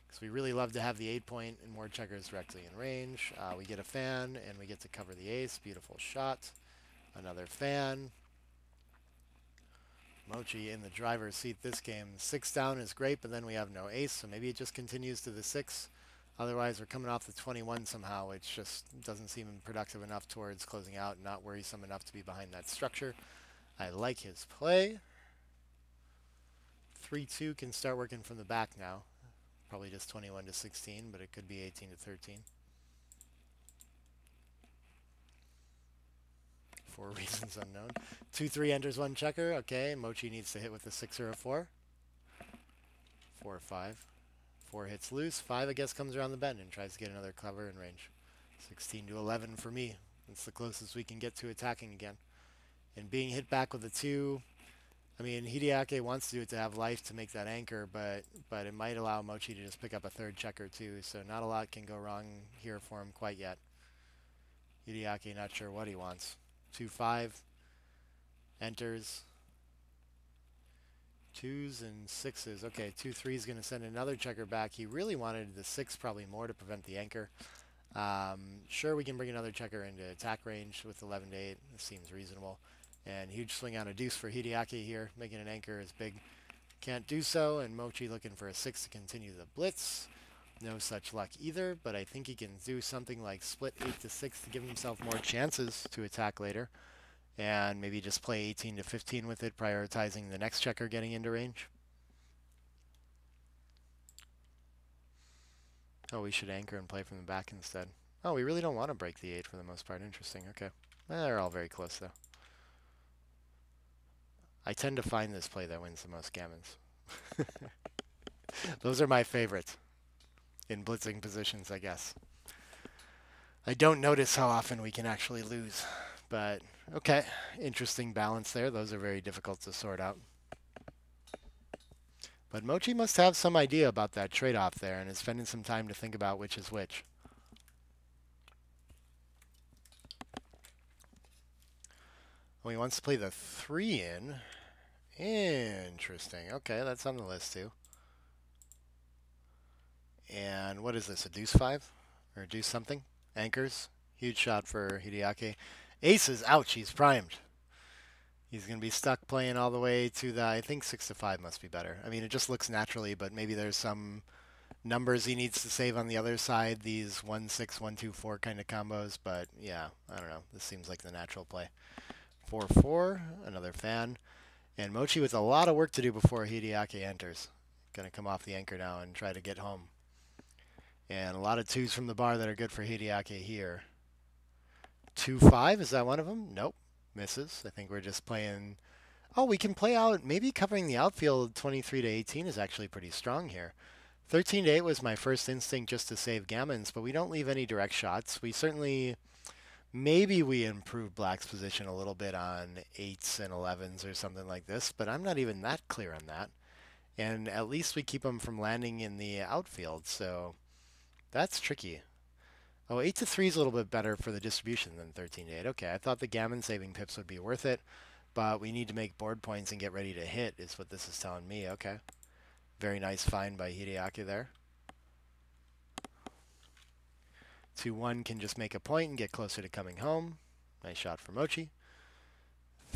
Because we really love to have the 8-point and more checkers directly in range. We get a fan, and we get to cover the ace. Beautiful shot. Another fan. Mochy in the driver's seat this game. 6 down is great, but then we have no ace, so maybe it just continues to the 6. Otherwise, we're coming off the 21 somehow, which just doesn't seem productive enough towards closing out and not worrisome enough to be behind that structure. I like his play. 3-2 can start working from the back now. Probably just 21 to 16, but it could be 18 to 13. For reasons unknown. 2-3 enters 1 checker. Okay, Mochy needs to hit with a 6 or a 4. 4-5. 4 hits loose. 5, I guess, comes around the bend and tries to get another cover in range. 16 to 11 for me. That's the closest we can get to attacking again. And being hit back with a 2, I mean, Hideaki wants to do it to have life to make that anchor, but it might allow Mochy to just pick up a 3rd checker too, so not a lot can go wrong here for him quite yet. Hideaki not sure what he wants. 2-5 enters. 2s and 6s. Okay, 2-3 is going to send another checker back. He really wanted the 6 probably more to prevent the anchor. Sure, we can bring another checker into attack range with 11 to 8. This seems reasonable. And huge swing on a deuce for Hideaki here. Making an anchor is big. Can't do so, and Mochy looking for a 6 to continue the blitz. No such luck either, but I think he can do something like split 8 to 6 to give himself more chances to attack later. And maybe just play 18 to 15 with it, prioritizing the next checker getting into range. Oh, we should anchor and play from the back instead. Oh, we really don't want to break the 8 for the most part. Interesting. Okay. They're all very close, though. I tend to find this play that wins the most gammons. Those are my favorites in blitzing positions, I guess. I don't notice how often we can actually lose, but okay, interesting balance there. Those are very difficult to sort out. But Mochy must have some idea about that trade-off there and is spending some time to think about which is which. Oh, he wants to play the 3 in. Interesting. Okay, that's on the list too. And what is this, a deuce 5? Or a deuce something? Anchors. Huge shot for Hideaki. Aces, ouch, he's primed. He's going to be stuck playing all the way to the, I think 6 to 5 must be better. I mean, it just looks naturally, but maybe there's some numbers he needs to save on the other side, these 1-6, 1-2-4 kind of combos, but yeah, I don't know. This seems like the natural play. 4-4, another fan. And Mochy with a lot of work to do before Hideaki enters. Going to come off the anchor now and try to get home. And a lot of twos from the bar that are good for Hideaki here. 2-5, is that one of them? Nope. Misses. I think we're just playing. Oh, we can play out. Maybe covering the outfield 23 to 18 is actually pretty strong here. 13 to 8 was my first instinct just to save gammons, but we don't leave any direct shots. We certainly. Maybe we improve black's position a little bit on 8s and 11s or something like this, but I'm not even that clear on that. And at least we keep them from landing in the outfield, so that's tricky. Oh, 8 to 3 is a little bit better for the distribution than 13 to 8. Okay, I thought the gammon saving pips would be worth it, but we need to make board points and get ready to hit is what this is telling me. Okay. Very nice find by Hideaki there. 2-1 can just make a point and get closer to coming home. Nice shot for Mochy.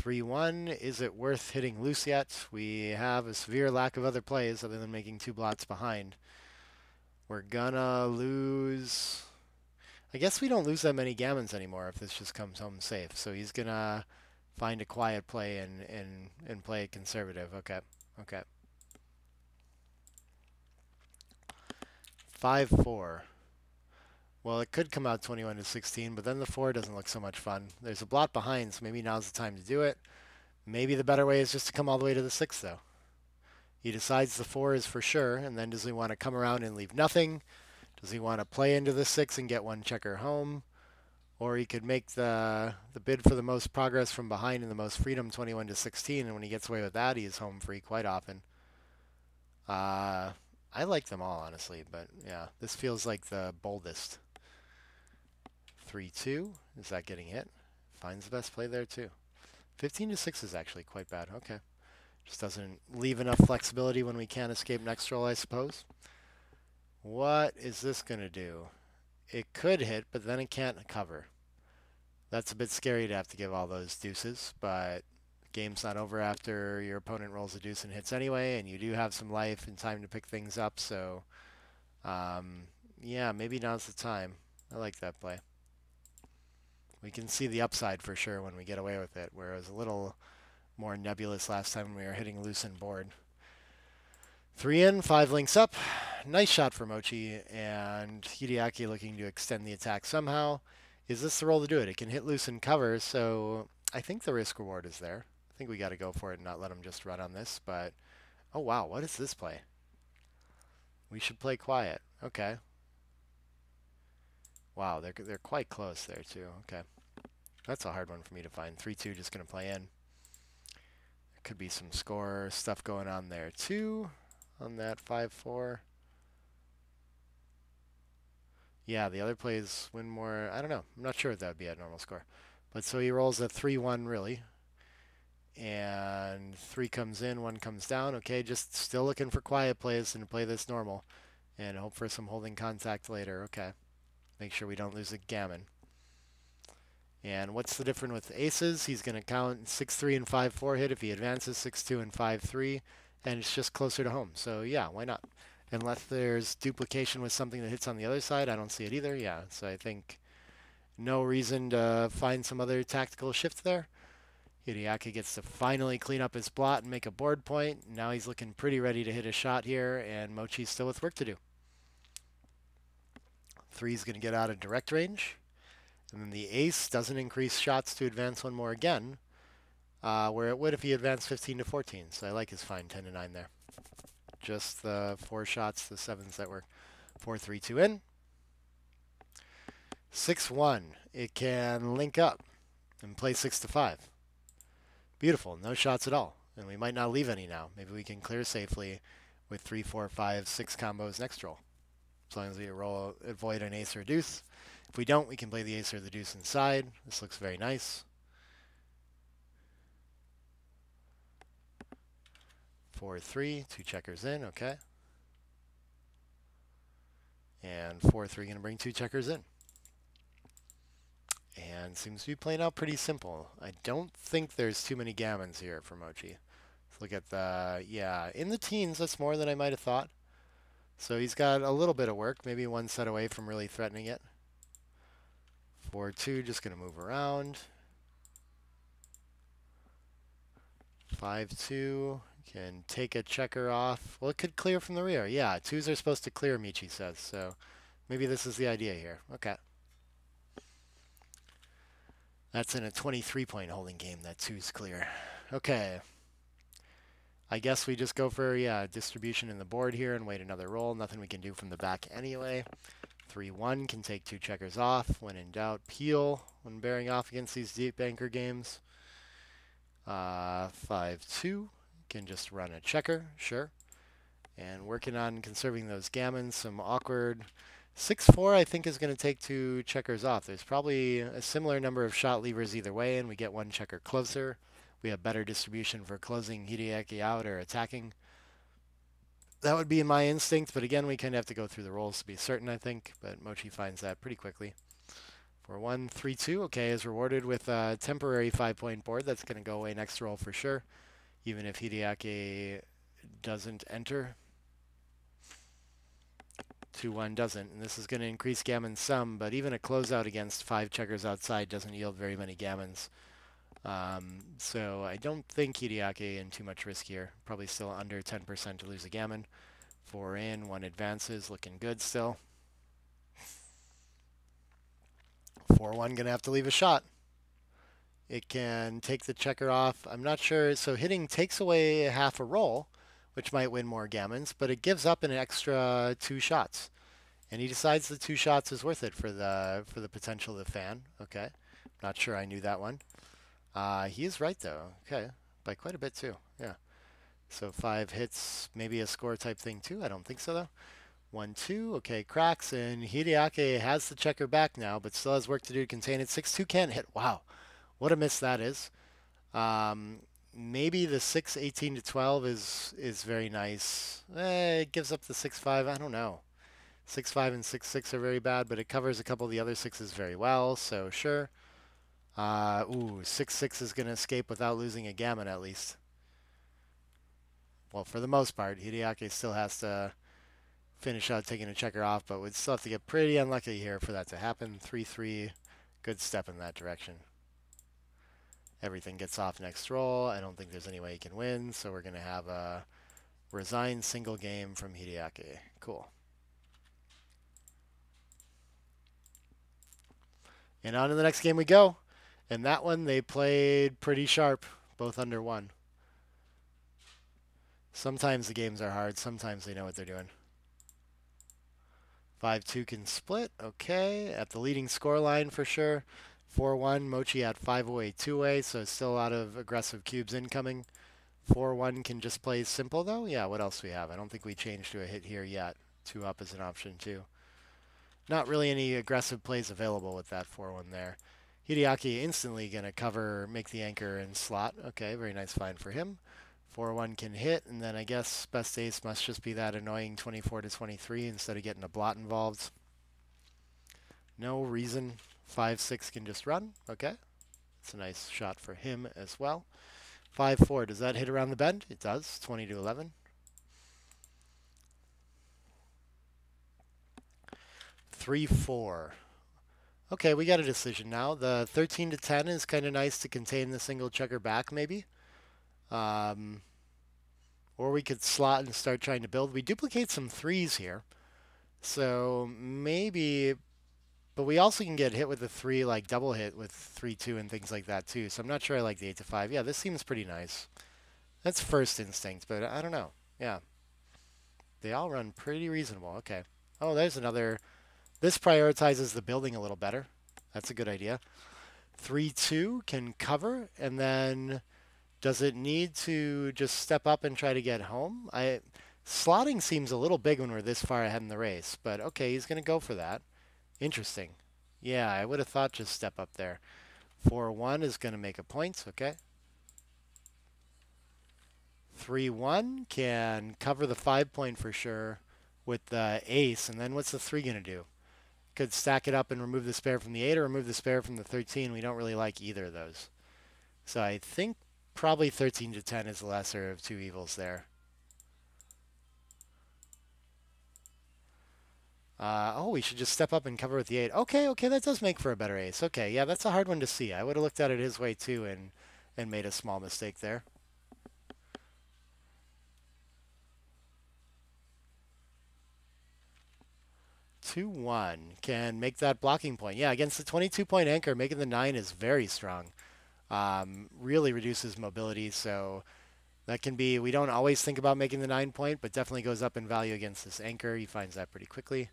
3-1, is it worth hitting loose yet? We have a severe lack of other plays other than making 2 blots behind. We're gonna lose. I guess we don't lose that many gammons anymore if this just comes home safe. So he's gonna find a quiet play and play it conservative. Okay. Okay. 5-4. Well, it could come out 21 to 16, but then the 4 doesn't look so much fun. There's a blot behind, so maybe now's the time to do it. Maybe the better way is just to come all the way to the 6, though. He decides the 4 is for sure, and then does he want to come around and leave nothing? Does he want to play into the 6 and get one checker home? Or he could make the bid for the most progress from behind and the most freedom 21 to 16, and when he gets away with that, he is home free quite often. I like them all, honestly, but yeah, this feels like the boldest. 3-2. Is that getting hit? Finds the best play there, too. 15 to 6 is actually quite bad. Okay. Just doesn't leave enough flexibility when we can't escape next roll, I suppose. What is this going to do? It could hit, but then it can't cover. That's a bit scary to have to give all those deuces, but game's not over after your opponent rolls a deuce and hits anyway, and you do have some life and time to pick things up, so yeah, maybe now's the time. I like that play. We can see the upside for sure when we get away with it, where it was a little more nebulous last time when we were hitting loose and board. 3 in, 5 links up. Nice shot for Mochy, and Hideaki looking to extend the attack somehow. Is this the roll to do it? It can hit loose and cover, so I think the risk reward is there. I think we got to go for it and not let him just run on this, but oh wow, what is this play? We should play quiet. Okay. Wow, they're quite close there too. Okay. That's a hard one for me to find. 3-2 just going to play in. There could be some score stuff going on there too on that 5-4. Yeah, the other plays win more. I don't know. I'm not sure if that would be at normal score. But so he rolls a 3-1 really. And 3 comes in, 1 comes down. Okay, just still looking for quiet plays and play this normal. And hope for some holding contact later. Okay. Make sure we don't lose a gammon. And what's the difference with aces? He's going to count 6-3 and 5-4 hit if he advances 6-2 and 5-3. And it's just closer to home. So yeah, why not? Unless there's duplication with something that hits on the other side. I don't see it either. Yeah, so I think no reason to find some other tactical shift there. Hideaki gets to finally clean up his blot and make a board point. Now he's looking pretty ready to hit a shot here, and Mochy's still with work to do. 3's going to get out of direct range. And then the ace doesn't increase shots to advance one more again, where it would if he advanced 15 to 14. So I like his fine 10 to 9 there. Just the 4 shots, the 7s that were 4-3-2 in. 6-1. It can link up and play 6 to 5. Beautiful. No shots at all. And we might not leave any now. Maybe we can clear safely with 3, 4, 5, 6 combos next roll. As long as we avoid an ace or a deuce. If we don't, we can play the ace or the deuce inside. This looks very nice. 4-3, 2 checkers in, okay. And 4-3 going to bring 2 checkers in. And seems to be playing out pretty simple. I don't think there's too many gammons here for Mochy. Let's look at the, yeah, in the teens, that's more than I might have thought. So he's got a little bit of work, maybe one set away from really threatening it. 4-2, just going to move around. 5-2, can take a checker off. Well, it could clear from the rear. Yeah, 2s are supposed to clear, Michi says. So Maybe this is the idea here. Okay. That's in a 23-point holding game. That two's clear. Okay. I guess we just go for, yeah, distribution in the board here and wait another roll. Nothing we can do from the back anyway. 3-1 can take two checkers off. When in doubt, peel when bearing off against these deep anchor games. 5-2 can just run a checker, sure. And working on conserving those gammons, some awkward 6-4 I think is going to take two checkers off. There's probably a similar number of shot levers either way, and we get one checker closer. We have better distribution for closing Hideaki out or attacking. That would be my instinct, but again, we kind of have to go through the rolls to be certain, I think. But Mochy finds that pretty quickly. 4-1, 3-2, okay, is rewarded with a temporary 5-point board. That's going to go away next roll for sure, even if Hideaki doesn't enter. 2-1 doesn't, and this is going to increase gammon some, but even a closeout against 5 checkers outside doesn't yield very many gammons. So I don't think Hideaki in too much risk here. Probably still under 10% to lose a gammon. 4 in, 1 advances, looking good still. 4-1 gonna have to leave a shot. It can take the checker off. I'm not sure. So hitting takes away half a roll, which might win more gammons, but it gives up an extra 2 shots. And he decides the 2 shots is worth it for the potential of the fan. Okay. Not sure I knew that one. He is right though. Okay. By quite a bit too. Yeah. So 5 hits, maybe a score type thing too. I don't think so though. 1-2. Okay, cracks, and Hideaki has the checker back now, but still has work to do to contain it. 6-2 can't hit. Wow, what a miss that is. Maybe the 6-18 to 12 is very nice. It gives up the 6-5. I don't know. 6-5 and 6-6 are very bad, but it covers a couple of the other sixes very well. So sure. 6-6 is going to escape without losing a gammon at least. Well, for the most part, Hideaki still has to finish out taking a checker off, but would still have to get pretty unlucky here for that to happen. 3-3, good step in that direction. Everything gets off next roll. I don't think there's any way he can win, so we're going to have a resigned single game from Hideaki. Cool. And on to the next game we go. And that one, they played pretty sharp, both under 1. Sometimes the games are hard. Sometimes they know what they're doing. 5-2 can split. Okay. At the leading score line for sure. 4-1. Mochy at 5-away, 2-way, so still a lot of aggressive cubes incoming. 4-1 can just play simple though. Yeah, what else we have? I don't think we changed to a hit here yet. 2 up is an option too. Not really any aggressive plays available with that 4-1 there. Hideaki instantly going to cover, make the anchor and slot. Okay, very nice find for him. 4-1 can hit, and then I guess best ace must just be that annoying 24 to 23 instead of getting a blot involved. No reason. 5-6 can just run. Okay, it's a nice shot for him as well. 5-4, does that hit around the bend? It does. 20 to 11. 3-4. Okay, we got a decision now. The 13 to 10 is kind of nice to contain the single checker back, maybe. Or we could slot and start trying to build. We duplicate some 3s here. So maybe, but we also can get hit with a 3, like double hit with 3-2 and things like that too. So I'm not sure I like the 8 to 5. Yeah, this seems pretty nice. That's first instinct, but I don't know. Yeah. They all run pretty reasonable. Okay. Oh, there's another. This prioritizes the building a little better. That's a good idea. 3-2 can cover, and then does it need to just step up and try to get home? Slotting seems a little big when we're this far ahead in the race, but okay, he's going to go for that. Interesting. Yeah, I would have thought just step up there. 4-1 is going to make a point, okay. 3-1 can cover the 5-point for sure with the ace, and then what's the 3 going to do? Could stack it up and remove the spare from the 8 or remove the spare from the 13. We don't really like either of those. So I think probably 13 to 10 is the lesser of 2 evils there. Oh, we should just step up and cover with the 8. Okay, okay, that does make for a better ace. Okay, yeah, that's a hard one to see. I would have looked at it his way too and made a small mistake there. 2-1 can make that blocking point. Yeah, against the 22-point anchor, making the 9 is very strong. Really reduces mobility, so that can be, we don't always think about making the 9-point, but definitely goes up in value against this anchor. He finds that pretty quickly.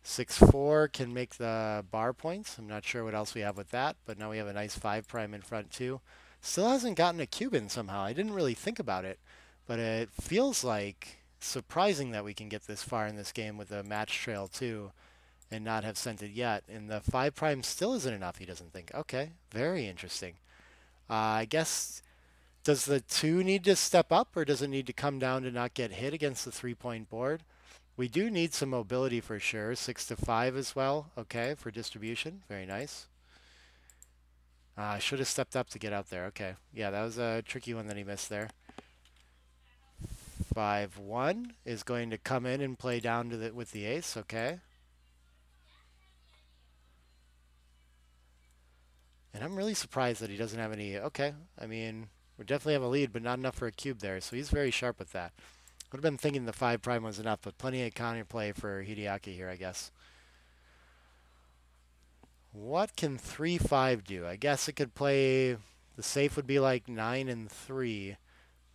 6-4 can make the bar points. I'm not sure what else we have with that, but now we have a nice 5' in front too. Still hasn't gotten a Cuban somehow. I didn't really think about it, but it feels like surprising that we can get this far in this game with a match trail too and not have sent it yet. And the 5' still isn't enough, he doesn't think. Okay, very interesting. I guess, does the 2 need to step up, or does it need to come down to not get hit against the 3-point board? We do need some mobility for sure. 6-5 as well. Okay, for distribution. Very nice. I should have stepped up to get out there. Okay. Yeah, that was a tricky one that he missed there. 5-1 is going to come in and play down to the with the ace. Okay. And I'm really surprised that he doesn't have any. Okay. I mean, we definitely have a lead, but not enough for a cube there. So he's very sharp with that. Would have been thinking the 5' was enough, but plenty of counterplay for Hideaki here, I guess. What can 3-5 do? I guess it could play, the safe would be like 9 and 3.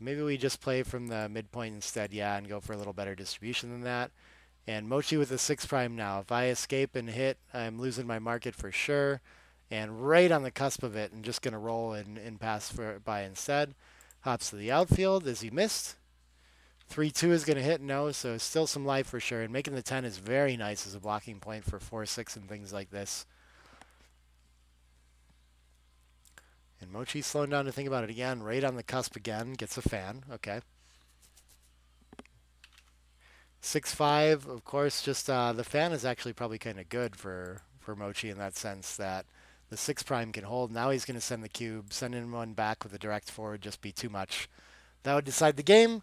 Maybe we just play from the midpoint instead, yeah, and go for a little better distribution than that. And Mochy with the 6' now. If I escape and hit, I'm losing my market for sure. And right on the cusp of it, I'm just going to roll and pass by instead. Hops to the outfield. Is he missed? 3-2 is going to hit, no, so still some life for sure. And making the 10 is very nice as a blocking point for 4-6 and things like this. And Mochy's slowing down to think about it again. Right on the cusp again. Gets a fan. Okay. 6-5, of course, just the fan is actually probably kind of good for Mochy in that sense that the 6' can hold. Now he's going to send the cube. Sending one back with a direct forward just be too much. That would decide the game.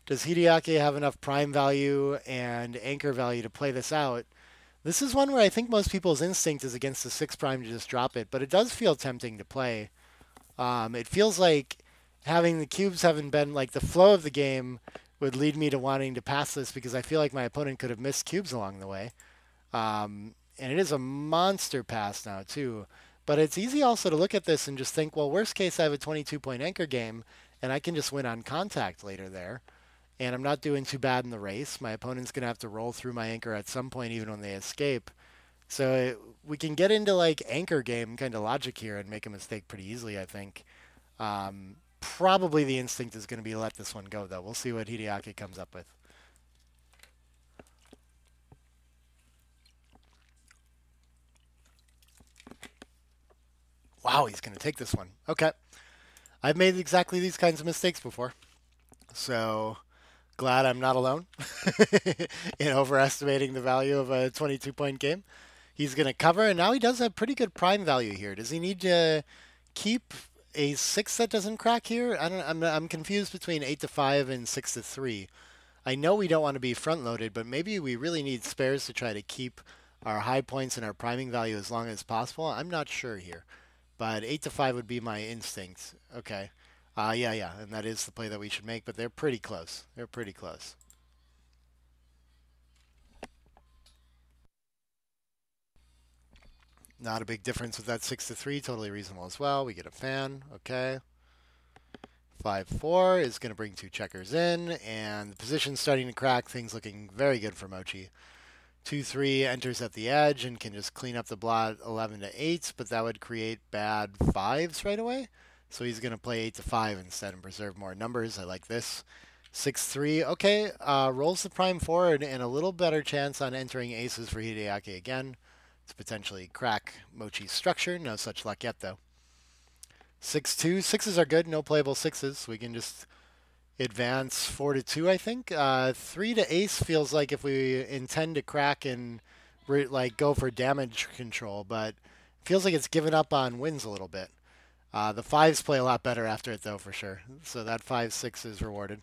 Does Hideaki have enough prime value and anchor value to play this out? This is one where I think most people's instinct is against the 6' to just drop it, but it does feel tempting to play. It feels like having the cubes haven't been, like the flow of the game would lead me to wanting to pass this because I feel like my opponent could have missed cubes along the way. And it is a monster pass now too. But it's easy also to look at this and just think, well, worst case, I have a 22-point anchor game, and I can just win on contact later there. And I'm not doing too bad in the race. My opponent's going to have to roll through my anchor at some point, even when they escape. So we can get into like anchor game kind of logic here and make a mistake pretty easily, I think. Probably the instinct is going to be let this one go, though. We'll see what Hideaki comes up with. Wow, he's going to take this one. Okay. I've made exactly these kinds of mistakes before. So glad I'm not alone in overestimating the value of a 22-point game. He's going to cover, and now he does have pretty good prime value here. Does he need to keep a 6 that doesn't crack here? I'm confused between 8-5 and 6-3. I know we don't want to be front-loaded, but maybe we really need spares to try to keep our high points and our priming value as long as possible. I'm not sure here, but 8-5 would be my instinct. Okay. Yeah, and that is the play that we should make, but they're pretty close. They're pretty close. Not a big difference with that 6-3. Totally reasonable as well. We get a fan. Okay. 5-4 is going to bring 2 checkers in, and the position's starting to crack. Things looking very good for Mochy. 2-3 enters at the edge and can just clean up the blot 11-8, but that would create bad 5s right away. So he's going to play 8-5 instead and preserve more numbers. I like this. 6-3. Okay, rolls the prime forward and a little better chance on entering aces for Hideaki again to potentially crack Mochy's structure. No such luck yet, though. 6-2. Sixes are good. No playable sixes. We can just advance 4-2, I think. 3-ace feels like if we intend to crack and like go for damage control, but it feels like it's given up on wins a little bit. The 5s play a lot better after it, though, for sure. So that 5-6 is rewarded.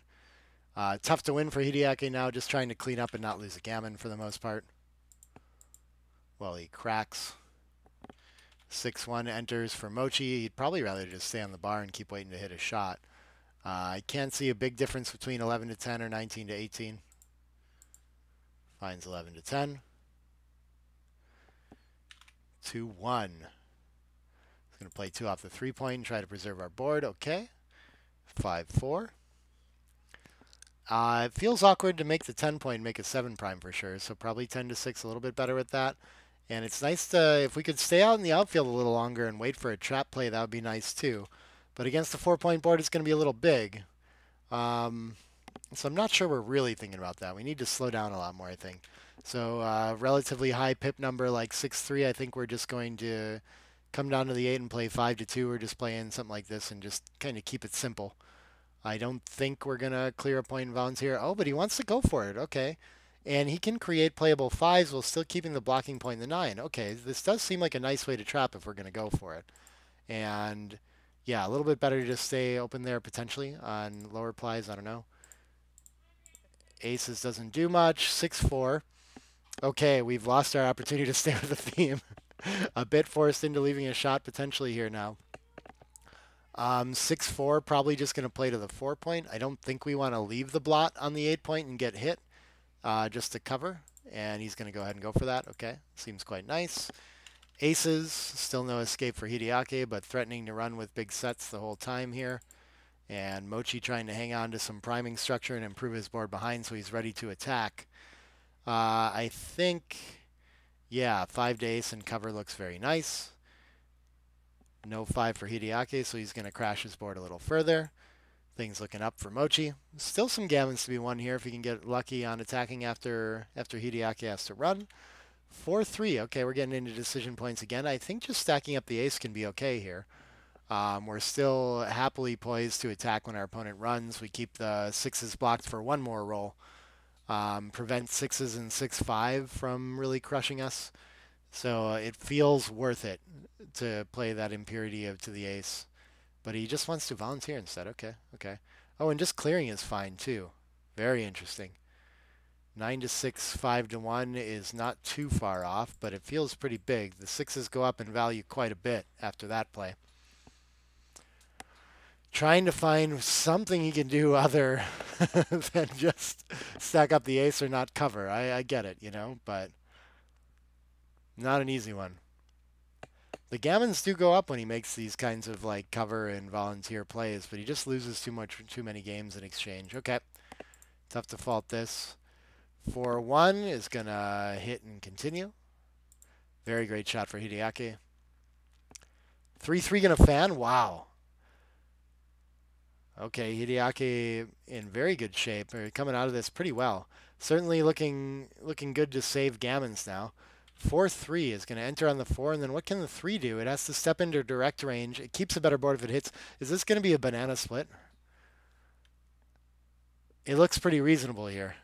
Tough to win for Hideaki now, just trying to clean up and not lose a gammon for the most part. Well, he cracks. 6-1 enters for Mochy. He'd probably rather just stay on the bar and keep waiting to hit a shot. I can't see a big difference between 11-10 or 19-18. Finds 11-10. 2-1. He's going to play 2 off the 3-point and try to preserve our board. Okay. 5-4. It feels awkward to make the 10-point make a 7 prime for sure, so probably 10-6, a little bit better with that. And it's nice to, if we could stay out in the outfield a little longer and wait for a trap play, that would be nice too. But against the 4-point board, it's going to be a little big. So I'm not sure we're really thinking about that. We need to slow down a lot more, I think. So relatively high pip number like 6-3, I think we're just going to come down to the 8 and play 5-2 or just play in something like this and just kind of keep it simple. I don't think we're going to clear a point in volunteer. Oh, but he wants to go for it. Okay. And he can create playable 5s while still keeping the blocking point in the 9. Okay, this does seem like a nice way to trap if we're going to go for it. And yeah, a little bit better to just stay open there potentially on lower plies. I don't know. Aces doesn't do much. 6-4. Okay, we've lost our opportunity to stay with the theme. A bit forced into leaving a shot potentially here now. 6-4, probably just going to play to the 4-point. I don't think we want to leave the blot on the 8-point and get hit just to cover. And he's going to go ahead and go for that. Okay, seems quite nice. Aces, still no escape for Hideaki, but threatening to run with big sets the whole time here. And Mochy trying to hang on to some priming structure and improve his board behind so he's ready to attack. I think, yeah, 5 to ace and cover looks very nice. No 5 for Hideaki, so he's going to crash his board a little further. Things looking up for Mochy. Still some gammons to be won here if he can get lucky on attacking after Hideaki has to run. 4-3. Okay, we're getting into decision points again. I think just stacking up the ace can be okay here. We're still happily poised to attack when our opponent runs. We keep the 6s blocked for one more roll. Prevent 6s and 6-5 from really crushing us. So it feels worth it to play that impurity to the ace. But he just wants to volunteer instead. Okay, okay. Oh, and just clearing is fine too. Very interesting. 9-6, 5-1 is not too far off, but it feels pretty big. The 6s go up in value quite a bit after that play. Trying to find something he can do other than just stack up the ace or not cover. I get it, you know, but not an easy one. The gammons do go up when he makes these kinds of like cover and volunteer plays, but he just loses too many games in exchange. Okay, tough to fault this. 4-1 is gonna hit and continue. Very great shot for Hideaki. 3-3 gonna fan. Wow. Okay, Hideaki in very good shape. Coming out of this pretty well. Certainly looking good to save gammons now. 4-3 is going to enter on the 4, and then what can the 3 do? It has to step into direct range. It keeps a better board if it hits. Is this going to be a banana split? It looks pretty reasonable here.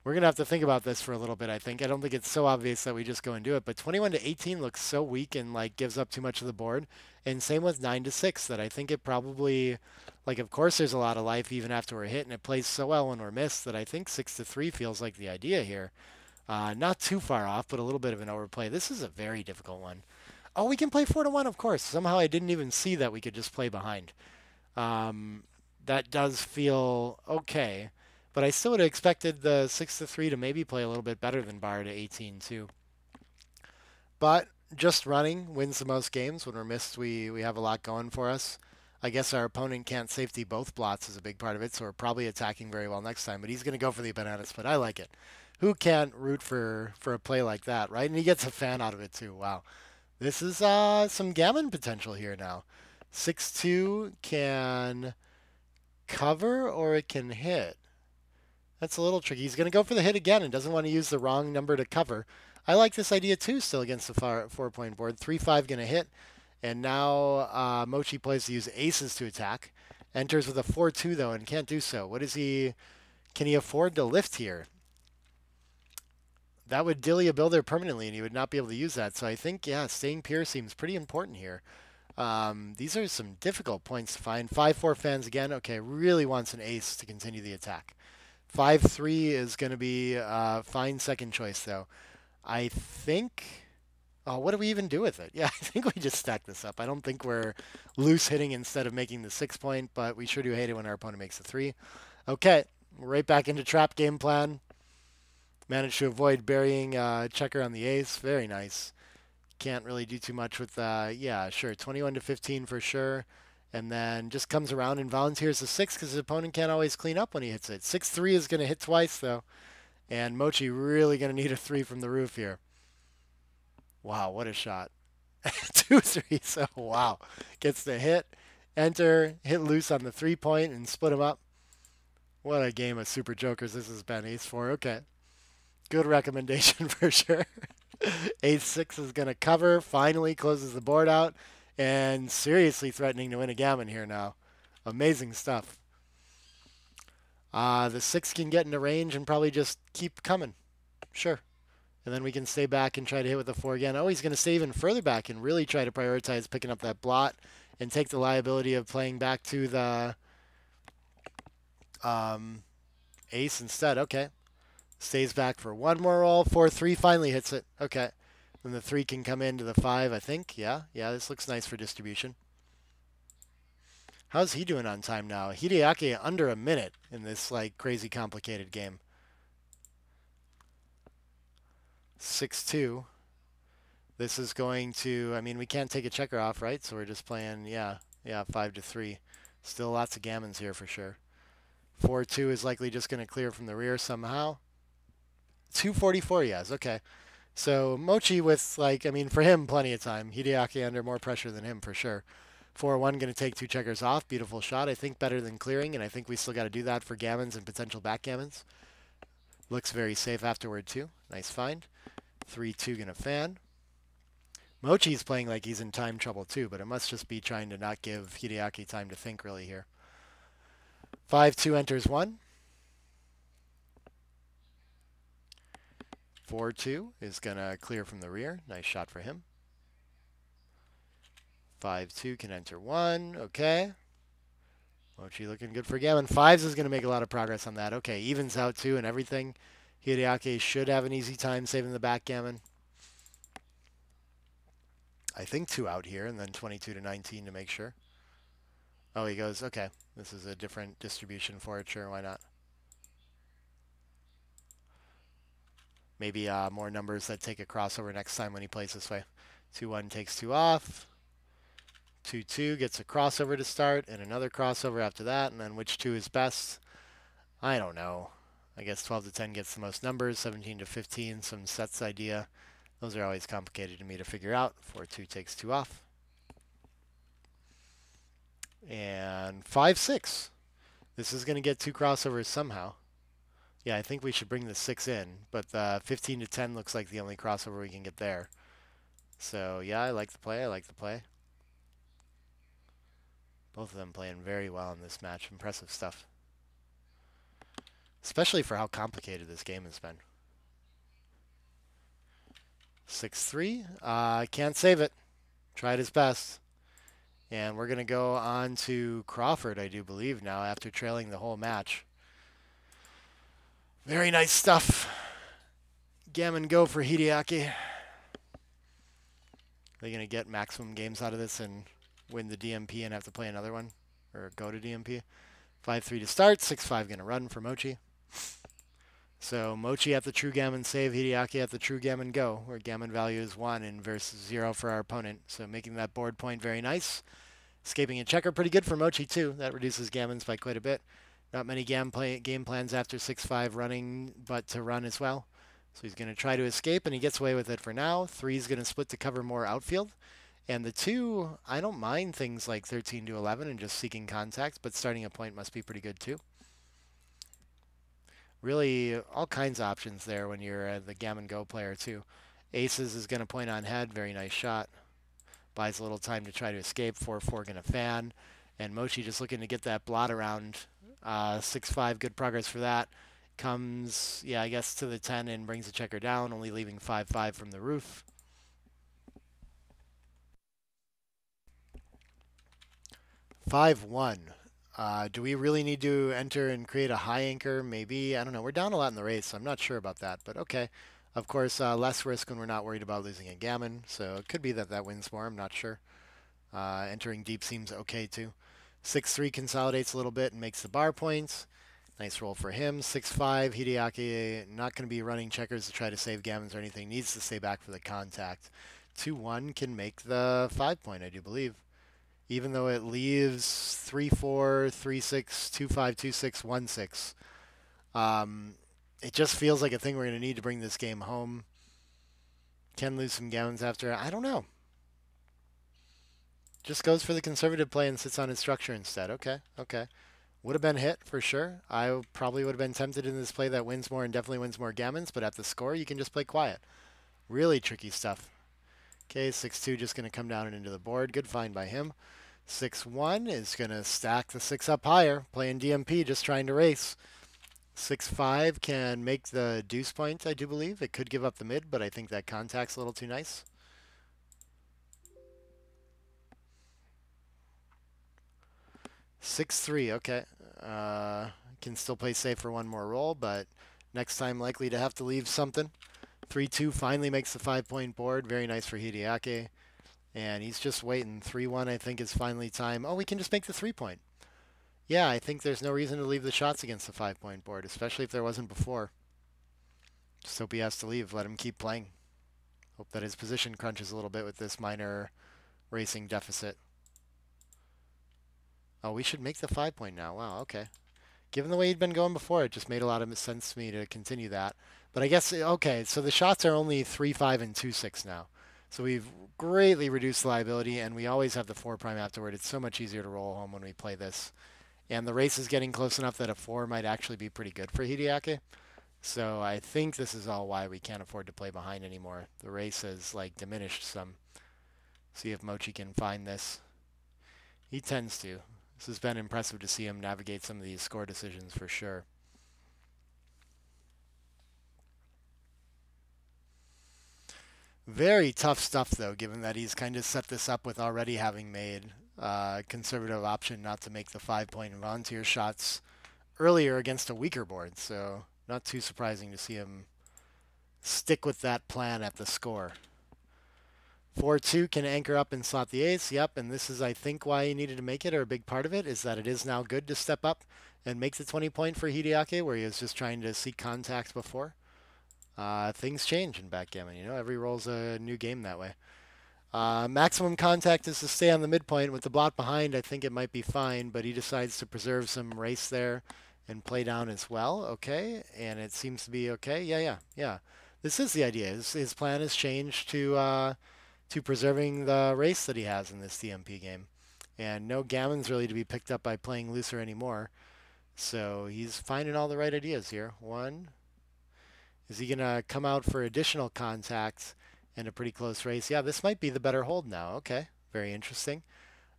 We're going to have to think about this for a little bit, I think. I don't think it's so obvious that we just go and do it, but 21-18 looks so weak and like gives up too much of the board. And same with 9-6 that I think it probably, like of course there's a lot of life even after we're hit, and it plays so well when we're missed that I think 6-3 feels like the idea here. Not too far off, but a little bit of an overplay. This is a very difficult one. Oh, we can play 4-1, of course. Somehow I didn't even see that we could just play behind. That does feel okay. But I still would have expected the 6-3 to maybe play a little bit better than bar to 18 too. But just running wins the most games. When we're missed, we have a lot going for us. I guess our opponent can't safety both blots is a big part of it, so we're probably attacking very well next time. But he's going to go for the banana split. I like it. Who can't root for a play like that, right? And he gets a fan out of it too. Wow. This is some gammon potential here now. 6-2 can cover or it can hit. That's a little tricky. He's going to go for the hit again and doesn't want to use the wrong number to cover. I like this idea too still against the 4-point board. 3-5 going to hit. And now Mochy plays to use aces to attack. Enters with a 4-2 though and can't do so. What is he? Can he afford to lift here? That would dilly a builder permanently and he would not be able to use that. So I think, yeah, staying pure seems pretty important here. These are some difficult points to find. 5-4 fans again. Okay, really wants an ace to continue the attack. 5-3 is going to be a fine second choice, though. I think... Oh, what do we even do with it? Yeah, I think we just stack this up. I don't think we're loose hitting instead of making the 6-point, but we sure do hate it when our opponent makes a 3. Okay, right back into trap game plan. Managed to avoid burying checker on the ace. Very nice. Can't really do too much with, yeah, sure, 21 to 15 for sure. And then just comes around and volunteers the 6 because his opponent can't always clean up when he hits it. 6-3 is going to hit twice, though. And Mochy really going to need a 3 from the roof here. Wow, what a shot. 2-3, so wow. Gets the hit, enter, hit loose on the 3-point, and split him up. What a game of Super Jokers this has been. Ace-4, okay. Good recommendation for sure. Ace-6 is going to cover, finally closes the board out, and seriously threatening to win a gammon here now. Amazing stuff. The 6 can get into range and probably just keep coming. Sure. And then we can stay back and try to hit with the 4 again. Oh, he's going to stay even further back and really try to prioritize picking up that blot and take the liability of playing back to the ace instead. Okay. Stays back for one more roll. 4-3 finally hits it. Okay. Then the 3 can come into the 5, I think. Yeah, this looks nice for distribution. How's he doing on time now? Hideaki under a minute in this like crazy complicated game. 6-2. This is going to, I mean, we can't take a checker off, right? So we're just playing, yeah, 5-3. Still lots of gammons here for sure. 4-2 is likely just going to clear from the rear somehow. 244 he has, okay. So Mochy with, like, I mean, for him, plenty of time. Hideaki under more pressure than him for sure. 4-1 going to take 2 checkers off. Beautiful shot. I think better than clearing, and I think we still got to do that for gammons and potential backgammons. Looks very safe afterward, too. Nice find. 3-2 going to fan. Mochy's playing like he's in time trouble, too, but it must just be trying to not give Hideaki time to think, really, here. 5-2 enters 1. 4-2 is going to clear from the rear. Nice shot for him. 5-2 can enter 1. Okay. Mochy looking good for gammon. 5s is going to make a lot of progress on that. Okay, evens out 2 and everything. Hideaki should have an easy time saving the backgammon. I think 2 out here, and then 22 to 19 to make sure. Oh, he goes, okay. This is a different distribution for it. Sure, why not? Maybe more numbers that take a crossover next time when he plays this way. 2-1 takes 2 off. 2-2 gets a crossover to start, and another crossover after that, and then which 2 is best? I don't know. I guess 12 to 10 gets the most numbers, 17 to 15, some sets idea. Those are always complicated to me to figure out. 4-2 takes 2 off. And 5-6. This is going to get 2 crossovers somehow. Yeah, I think we should bring the 6 in, but the 15 to 10 looks like the only crossover we can get there. So, yeah, I like the play. Both of them playing very well in this match. Impressive stuff. Especially for how complicated this game has been. 6-3. Can't save it. Tried his best. And we're going to go on to Crawford, I do believe, now after trailing the whole match. Very nice stuff. Gammon go for Hideaki. They're going to get maximum games out of this and win the DMP and have to play another one, or go to DMP. 5-3 to start, 6-5 going to run for Mochy. So Mochy at the true gammon save, Hideaki at the true gammon go, where gammon value is 1 and versus 0 for our opponent. So making that board point very nice. Escaping a checker pretty good for Mochy too. That reduces gammons by quite a bit. Not many game plans after 6-5 running, but to run as well. So he's going to try to escape, and he gets away with it for now. 3 is going to split to cover more outfield. And the 2, I don't mind things like 13 to 11 and just seeking contact, but starting a point must be pretty good too. Really, all kinds of options there when you're the gammon go player too. Aces is going to point on head. Very nice shot. Buys a little time to try to escape. 4-4 going to fan. And Mochy just looking to get that blot around. 6-5, good progress for that. Comes, yeah, I guess to the 10 and brings the checker down, only leaving 5-5 from the roof. 5-1. Do we really need to enter and create a high anchor? Maybe. I don't know. We're down a lot in the race, so I'm not sure about that. But okay. Of course, less risk when we're not worried about losing a gammon. So it could be that that wins more. I'm not sure. Entering deep seems okay, too. 6-3 consolidates a little bit and makes the bar points. Nice roll for him. 6-5. Hideaki not going to be running checkers to try to save gammons or anything. Needs to stay back for the contact. 2-1 can make the 5-point, I do believe. Even though it leaves 3-4, 3-6, 2-5, 2-6, 1-6. It just feels like a thing we're going to need to bring this game home. Can lose some gammons after. I don't know. Just goes for the conservative play and sits on his structure instead. Okay, okay. Would have been hit for sure. I probably would have been tempted in this play that wins more and definitely wins more gammons, but at the score, you can just play quiet. Really tricky stuff. Okay, 6-2 just going to come down and into the board. Good find by him. 6-1 is going to stack the 6 up higher, playing DMP, just trying to race. 6-5 can make the deuce point, I do believe. It could give up the mid, but I think that contact's a little too nice. 6-3, okay. Can still play safe for one more roll, but next time likely to have to leave something. 3-2 finally makes the 5-point board. Very nice for Hideaki. And he's just waiting. 3-1 I think is finally time. Oh, we can just make the 3-point. Yeah, I think there's no reason to leave the shots against the 5-point board, especially if there wasn't before. Just hope he has to leave. Let him keep playing. Hope that his position crunches a little bit with this minor racing deficit. Oh, we should make the 5-point now. Wow, okay. Given the way he'd been going before, it just made a lot of sense to me to continue that. But I guess, okay, so the shots are only 3-5 and 2-6 now. So we've greatly reduced the liability, and we always have the 4' afterward. It's so much easier to roll home when we play this. And the race is getting close enough that a 4 might actually be pretty good for Hideaki. So I think this is all why we can't afford to play behind anymore. The race has, like, diminished some. See if Mochy can find this. He tends to. This has been impressive to see him navigate some of these score decisions for sure. Very tough stuff, though, given that he's kind of set this up with already having made a conservative option not to make the 5-point volunteer shots earlier against a weaker board. So not too surprising to see him stick with that plan at the score. 4-2 can anchor up and slot the ace. Yep, and this is, I think, why he needed to make it, or a big part of it, is that it is now good to step up and make the 20-point for Hideaki, where he was just trying to seek contact before. Things change in backgammon, you know. Every roll's a new game that way. Maximum contact is to stay on the midpoint. With the block behind, I think it might be fine, but he decides to preserve some race there and play down as well. Okay, and it seems to be okay. Yeah. This is the idea. His plan has changed to preserving the race that he has in this DMP game. And no gammons really to be picked up by playing looser anymore. So he's finding all the right ideas here. One. Is he going to come out for additional contacts in a pretty close race? Yeah, this might be the better hold now. Okay, very interesting.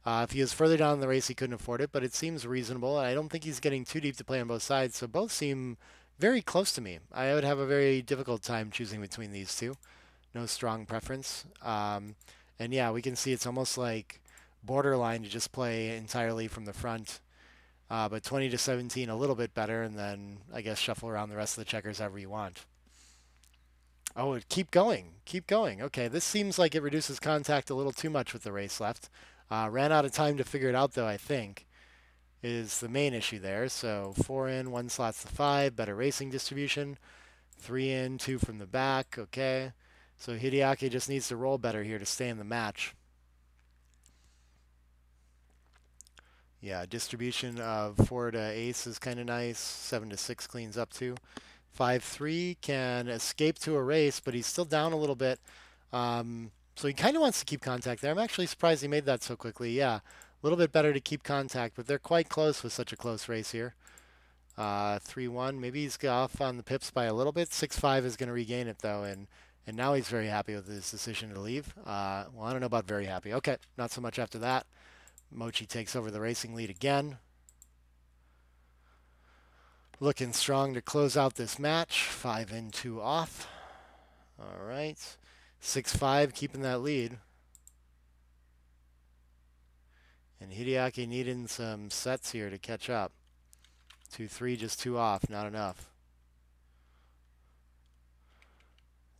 If he was further down in the race, he couldn't afford it, but it seems reasonable. I don't think he's getting too deep to play on both sides, so both seem very close to me. I would have a very difficult time choosing between these two. No strong preference. And yeah, we can see it's almost like borderline to just play entirely from the front. But 20-17, a little bit better, and then I guess shuffle around the rest of the checkers however you want. Oh, keep going. Keep going. Okay, this seems like it reduces contact a little too much with the race left. Ran out of time to figure it out, though, I think, is the main issue there. So 4 in, 1 slots to 5, better racing distribution. 3 in, 2 from the back. Okay. So Hideaki just needs to roll better here to stay in the match. Yeah, distribution of 4 to ace is kind of nice. 7 to 6 cleans up too. 5-3 can escape to a race, but he's still down a little bit. So he kind of wants to keep contact there. I'm actually surprised he made that so quickly. Yeah, a little bit better to keep contact, but they're quite close with such a close race here. 3-1. Maybe he's off on the pips by a little bit. 6-5 is going to regain it, though, and now he's very happy with his decision to leave. Well, I don't know about very happy. Okay, not so much after that. Mochy takes over the racing lead again. Looking strong to close out this match. 5 in, 2 off. All right. 6-5, keeping that lead. And Hideaki needing some sets here to catch up. 2-3, just 2 off, not enough.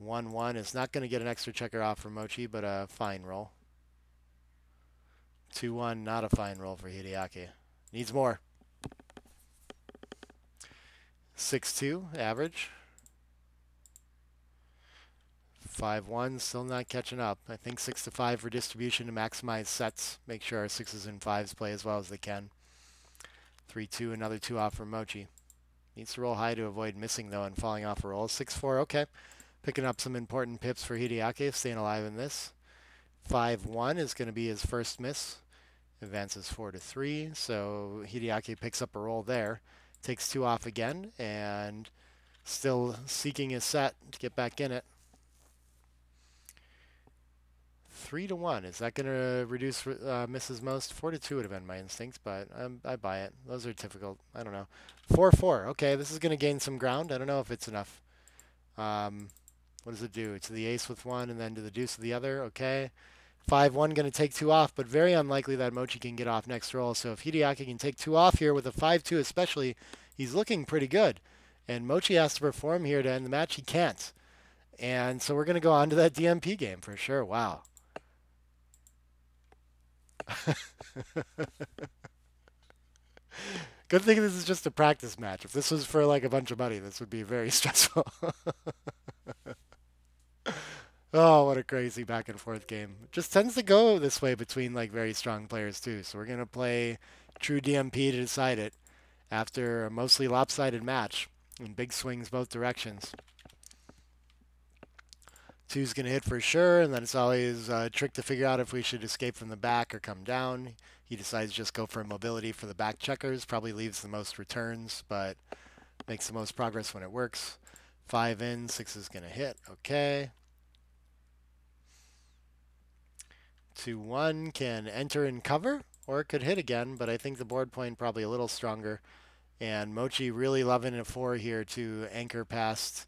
1-1 is not going to get an extra checker off for Mochy, but a fine roll. 2-1, not a fine roll for Hideaki. Needs more. 6-2, average. 5-1, still not catching up. I think 6 to 5 for distribution to maximize sets. Make sure our 6s and 5s play as well as they can. 3-2, another 2 off for Mochy. Needs to roll high to avoid missing, though, and falling off a roll. 6-4, okay. Picking up some important pips for Hideaki, staying alive in this. 5-1 is going to be his first miss. Advances 4 to 3, so Hideaki picks up a roll there. Takes 2 off again, and still seeking his set to get back in it. 3-1. Is that going to reduce misses most? 4-2 would have been my instinct, but I buy it. Those are difficult. I don't know. 4-4. Okay, this is going to gain some ground. I don't know if it's enough. What does it do? To the ace with one, and then to the deuce with the other. Okay. 5-1 going to take 2 off, but very unlikely that Mochy can get off next roll. So if Hideaki can take 2 off here with a 5-2 especially, he's looking pretty good. And Mochy has to perform here to end the match. He can't. And so we're going to go on to that DMP game for sure. Wow. Good thing this is just a practice match. If this was for like a bunch of money, this would be very stressful. Oh, what a crazy back and forth game. It just tends to go this way between like very strong players too. So we're going to play true DMP to decide it after a mostly lopsided match and big swings both directions. 2's going to hit for sure, and then it's always a trick to figure out if we should escape from the back or come down. He decides to just go for mobility for the back checkers. Probably leaves the most returns, but makes the most progress when it works. 5 in, 6 is going to hit. Okay. 2-1 can enter and cover, or it could hit again, but I think the board point probably a little stronger. And Mochy really loving a 4 here to anchor past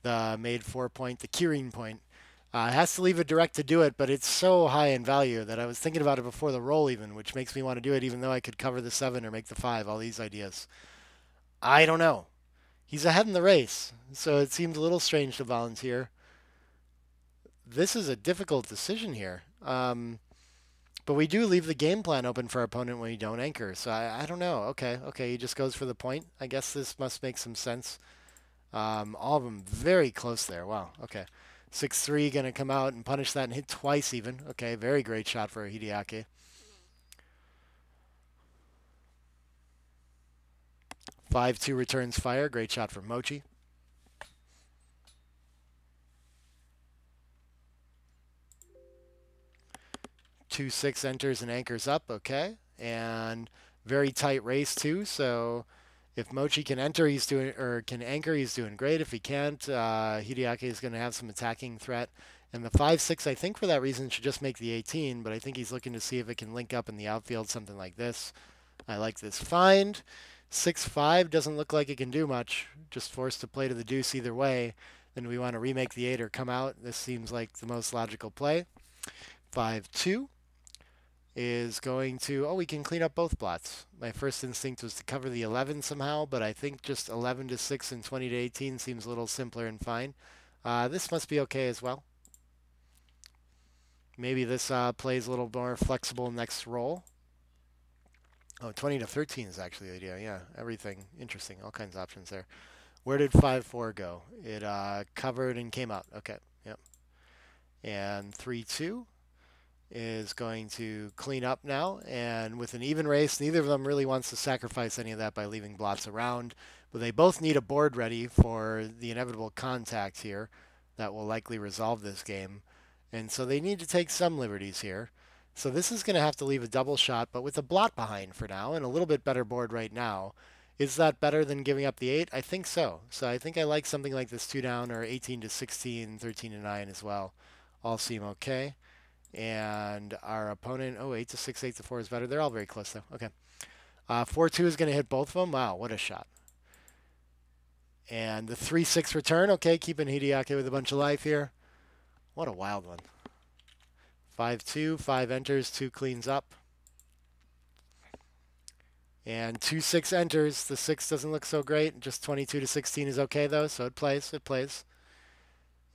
the made 4 point, the Kirin point. Has to leave it direct to do it, but it's so high in value that I was thinking about it before the roll even, which makes me want to do it even though I could cover the 7 or make the 5, all these ideas. I don't know. He's ahead in the race, so it seems a little strange to volunteer. This is a difficult decision here. But we do leave the game plan open for our opponent when we don't anchor, so I don't know. Okay, he just goes for the point. I guess this must make some sense. All of them very close there. Wow, okay. 6-3 going to come out and punish that and hit twice even. Okay, very great shot for Hideaki. 5-2 returns fire. Great shot for Mochy. 2-6 enters and anchors up. Okay, and very tight race too. So if Mochy can enter, he's doing, or can anchor, he's doing great. If he can't, Hideaki is going to have some attacking threat. And the 5-6, I think for that reason, should just make the 18, but I think he's looking to see if it can link up in the outfield, something like this. I like this find. 6-5 doesn't look like it can do much. Just forced to play to the deuce either way. Then we want to remake the 8 or come out. This seems like the most logical play. 5-2 is going to, oh, we can clean up both blots. My first instinct was to cover the 11 somehow, but I think just 11 to 6 and 20 to 18 seems a little simpler and fine. This must be okay as well. Maybe this plays a little more flexible next roll. Oh, 20 to 13 is actually the idea. Yeah, everything interesting. All kinds of options there. Where did 5-4 go? It covered and came out. Okay, yep. And 3-2 is going to clean up now, and with an even race, neither of them really wants to sacrifice any of that by leaving blots around, but they both need a board ready for the inevitable contact here that will likely resolve this game, and so they need to take some liberties here. So this is going to have to leave a double shot, but with a blot behind for now, and a little bit better board right now. Is that better than giving up the 8? I think so. So I think I like something like this 2 down, or 18 to 16, 13 to 9 as well. All seem okay. And our opponent, oh, 8 to 6, 8 to 4 is better. They're all very close, though. Okay. 4-2 is going to hit both of them. Wow, what a shot. And the 3-6 return. Okay, keeping Hideaki with a bunch of life here. What a wild one. 5-2, 5 enters, 2 cleans up. And 2-6 enters. The 6 doesn't look so great. Just 22 to 16 is okay, though, so it plays. It plays.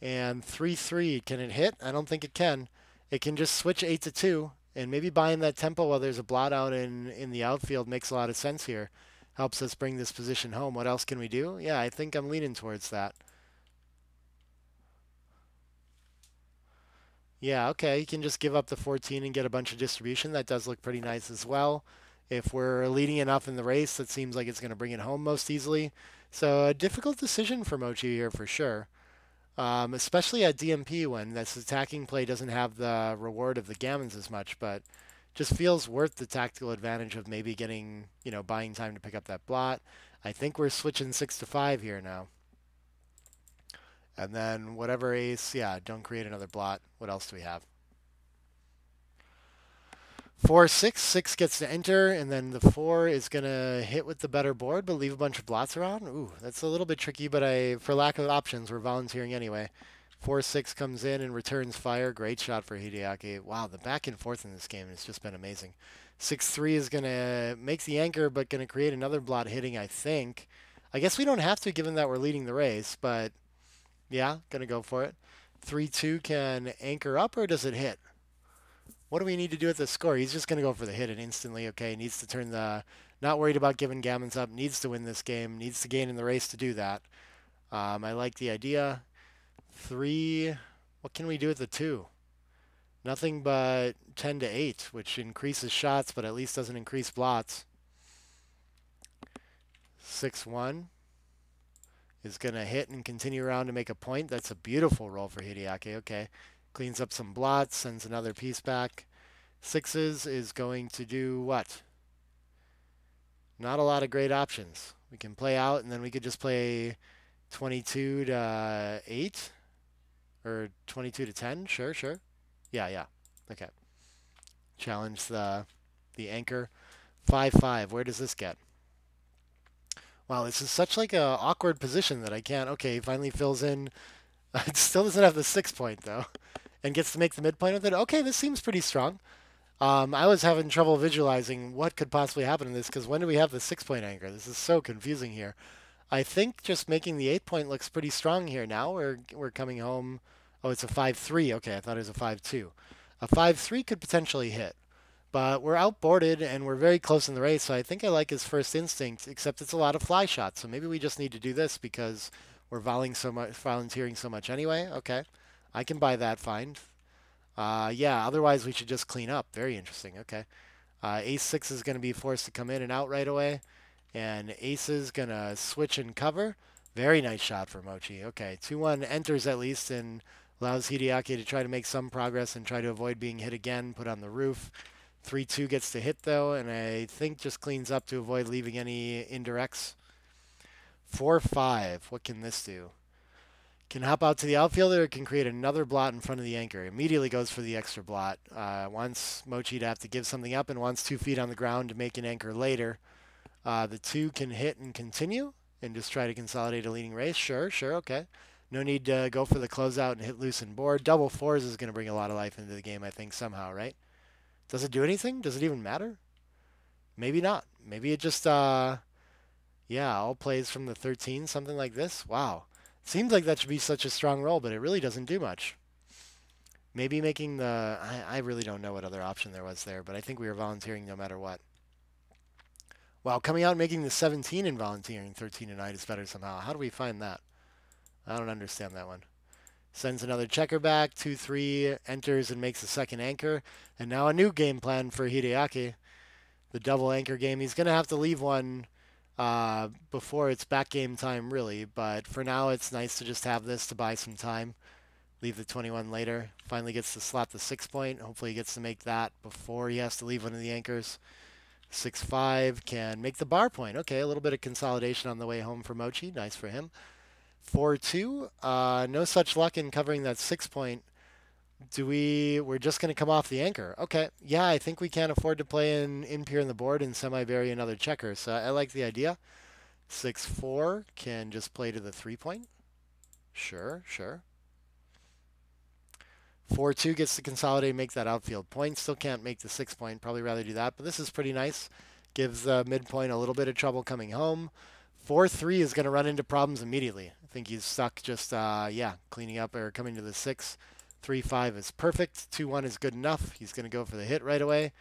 And 3-3, can it hit? I don't think it can. It can just switch 8 to 2, and maybe buying that tempo while there's a blot out in the outfield makes a lot of sense here. Helps us bring this position home. What else can we do? Yeah, I think I'm leaning towards that. Yeah, okay. You can just give up the 14 and get a bunch of distribution. That does look pretty nice as well. If we're leading enough in the race, that seems like it's going to bring it home most easily. So a difficult decision for Mochy here for sure. Especially at DMP when this attacking play doesn't have the reward of the gammons as much, but just feels worth the tactical advantage of maybe getting, buying time to pick up that blot. I think we're switching 6 to 5 here now. And then whatever ace, yeah, don't create another blot. What else do we have? 4, 6. 6 gets to enter, and then the 4 is going to hit with the better board, but leave a bunch of blots around. Ooh, that's a little bit tricky, but for lack of options, we're volunteering anyway. 4, 6 comes in and returns fire. Great shot for Hideaki. Wow, the back and forth in this game has just been amazing. 6, 3 is going to make the anchor, but going to create another blot hitting, I think. I guess we don't have to, given that we're leading the race, but yeah, going to go for it. 3, 2 can anchor up, or does it hit? What do we need to do at the score? He's just going to go for the hit and instantly, okay, needs to turn the, not worried about giving gammons up, needs to win this game, needs to gain in the race to do that. I like the idea. 3, what can we do at the 2? Nothing but 10 to 8, which increases shots, but at least doesn't increase blots. 6, 1 is going to hit and continue around to make a point. That's a beautiful roll for Hideaki, okay. Cleans up some blots, sends another piece back. 6s is going to do what? Not a lot of great options. We can play out, and then we could just play 22 to 8 or 22 to 10. Sure, sure. Yeah, yeah. Okay. Challenge the anchor. 5, 5. Where does this get? Wow, this is such like a awkward position that I can't. Okay, he finally fills in. It still doesn't have the 6 point though, and gets to make the midpoint with it. Okay, this seems pretty strong. I was having trouble visualizing what could possibly happen in this because when do we have the 6 point anchor? This is so confusing here. I think just making the 8 point looks pretty strong here now. We're coming home. Oh, it's a 5-3. Okay, I thought it was a 5-2. A 5-3 could potentially hit. But we're outboarded and we're very close in the race, so I think I like his first instinct, except it's a lot of fly shots. So maybe we just need to do this because we're volunteering so much anyway. Okay. I can buy that, fine. Yeah, otherwise we should just clean up. Very interesting. Okay. Ace 6 is going to be forced to come in and out right away. And Ace is going to switch and cover. Very nice shot for Mochy. Okay, 2-1 enters at least and allows Hideaki to try to make some progress and try to avoid being hit again, put on the roof. 3-2 gets to hit though, and I think just cleans up to avoid leaving any indirects. 4-5. What can this do? Can hop out to the outfielder, can create another blot in front of the anchor. Immediately goes for the extra blot. Wants Mochy to have to give something up and wants 2 feet on the ground to make an anchor later. The 2 can hit and continue and just try to consolidate a leading race. Sure, sure, okay. No need to go for the closeout and hit loose and board. Double 4s is going to bring a lot of life into the game, I think, somehow, right? Does it do anything? Does it even matter? Maybe not. Maybe it just, yeah, all plays from the 13, something like this. Wow. Seems like that should be such a strong roll, but it really doesn't do much. Maybe making the... I really don't know what other option there was there, but I think we were volunteering no matter what. Wow, coming out and making the 17 and volunteering 13 tonight is better somehow. How do we find that? I don't understand that one. Sends another checker back, 2-3, enters and makes a second anchor. And now a new game plan for Hideaki. The double anchor game. He's going to have to leave one before it's back game time, really. But for now, it's nice to just have this to buy some time. Leave the 21 later. Finally gets to slot the 6 point. Hopefully he gets to make that before he has to leave one of the anchors. 6-5 can make the bar point. Okay, a little bit of consolidation on the way home for Mochy. Nice for him. 4-2. No such luck in covering that 6 point. We're just going to come off the anchor. Okay, yeah, I think we can't afford to play in peer in the board and semi-bury another checker. So I like the idea. 6-4 can just play to the 3 point. Sure, sure. 4-2 gets to consolidate and make that outfield point. Still can't make the 6 point. Probably rather do that, but this is pretty nice. Gives the midpoint a little bit of trouble coming home. 4-3 is going to run into problems immediately. I think he's stuck just, yeah, cleaning up or coming to the 6. 3-5 is perfect. 2-1 is good enough. He's going to go for the hit right away.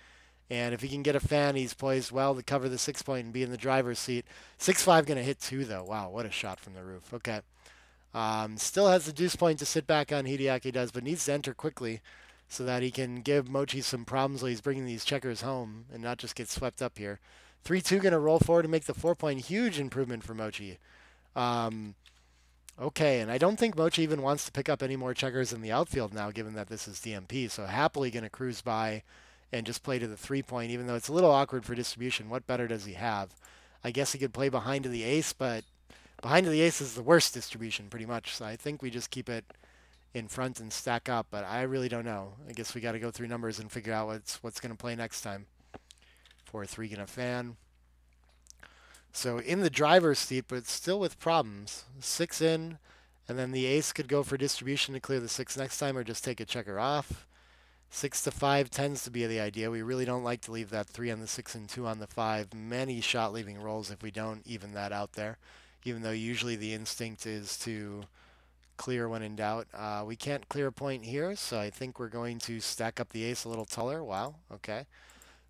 And if he can get a fan, he's poised well to cover the 6 point and be in the driver's seat. 6-5 going to hit 2, though. Wow, what a shot from the roof. Okay. Still has the deuce point to sit back on, Hideaki does, but needs to enter quickly. so that he can give Mochy some problems while he's bringing these checkers home and not just get swept up here. 3-2 going to roll forward and make the 4-point. Huge improvement for Mochy. Um, okay, and I don't think Mochy even wants to pick up any more checkers in the outfield now, given that this is DMP. So happily going to cruise by and just play to the 3-point, even though it's a little awkward for distribution. What better does he have? I guess he could play behind to the ace, but behind to the ace is the worst distribution, pretty much. So I think we just keep it in front and stack up, but I really don't know. I guess we got to go through numbers and figure out what's going to play next time. 4-3 going to fan. So in the driver's seat, but still with problems. 6 in, and then the ace could go for distribution to clear the 6 next time or just take a checker off. 6-5 tends to be the idea. We really don't like to leave that 3 on the 6 and 2 on the 5. Many shot leaving rolls if we don't even that out there, even though usually the instinct is to clear when in doubt. We can't clear a point here, so I think we're going to stack up the ace a little taller. Wow, okay.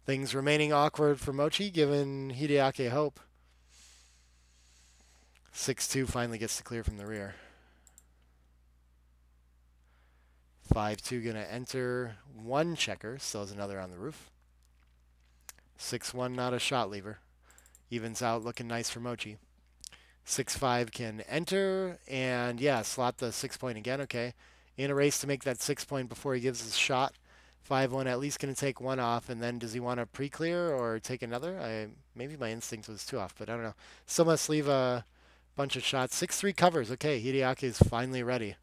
Things remaining awkward for Mochy, giving Hideaki hope. 6-2 finally gets to clear from the rear. 5-2 going to enter one checker, still has another on the roof. 6-1 not a shot lever. Evens out, looking nice for Mochy. 6-5 can enter, and yeah, slot the 6-point again, okay. In a race to make that 6-point before he gives his shot. 5-1 at least going to take one off, and then does he want to pre-clear or take another? Maybe my instinct was 2 off, but I don't know. Still must leave a bunch of shots. 6-3 covers, okay, Hideaki is finally ready.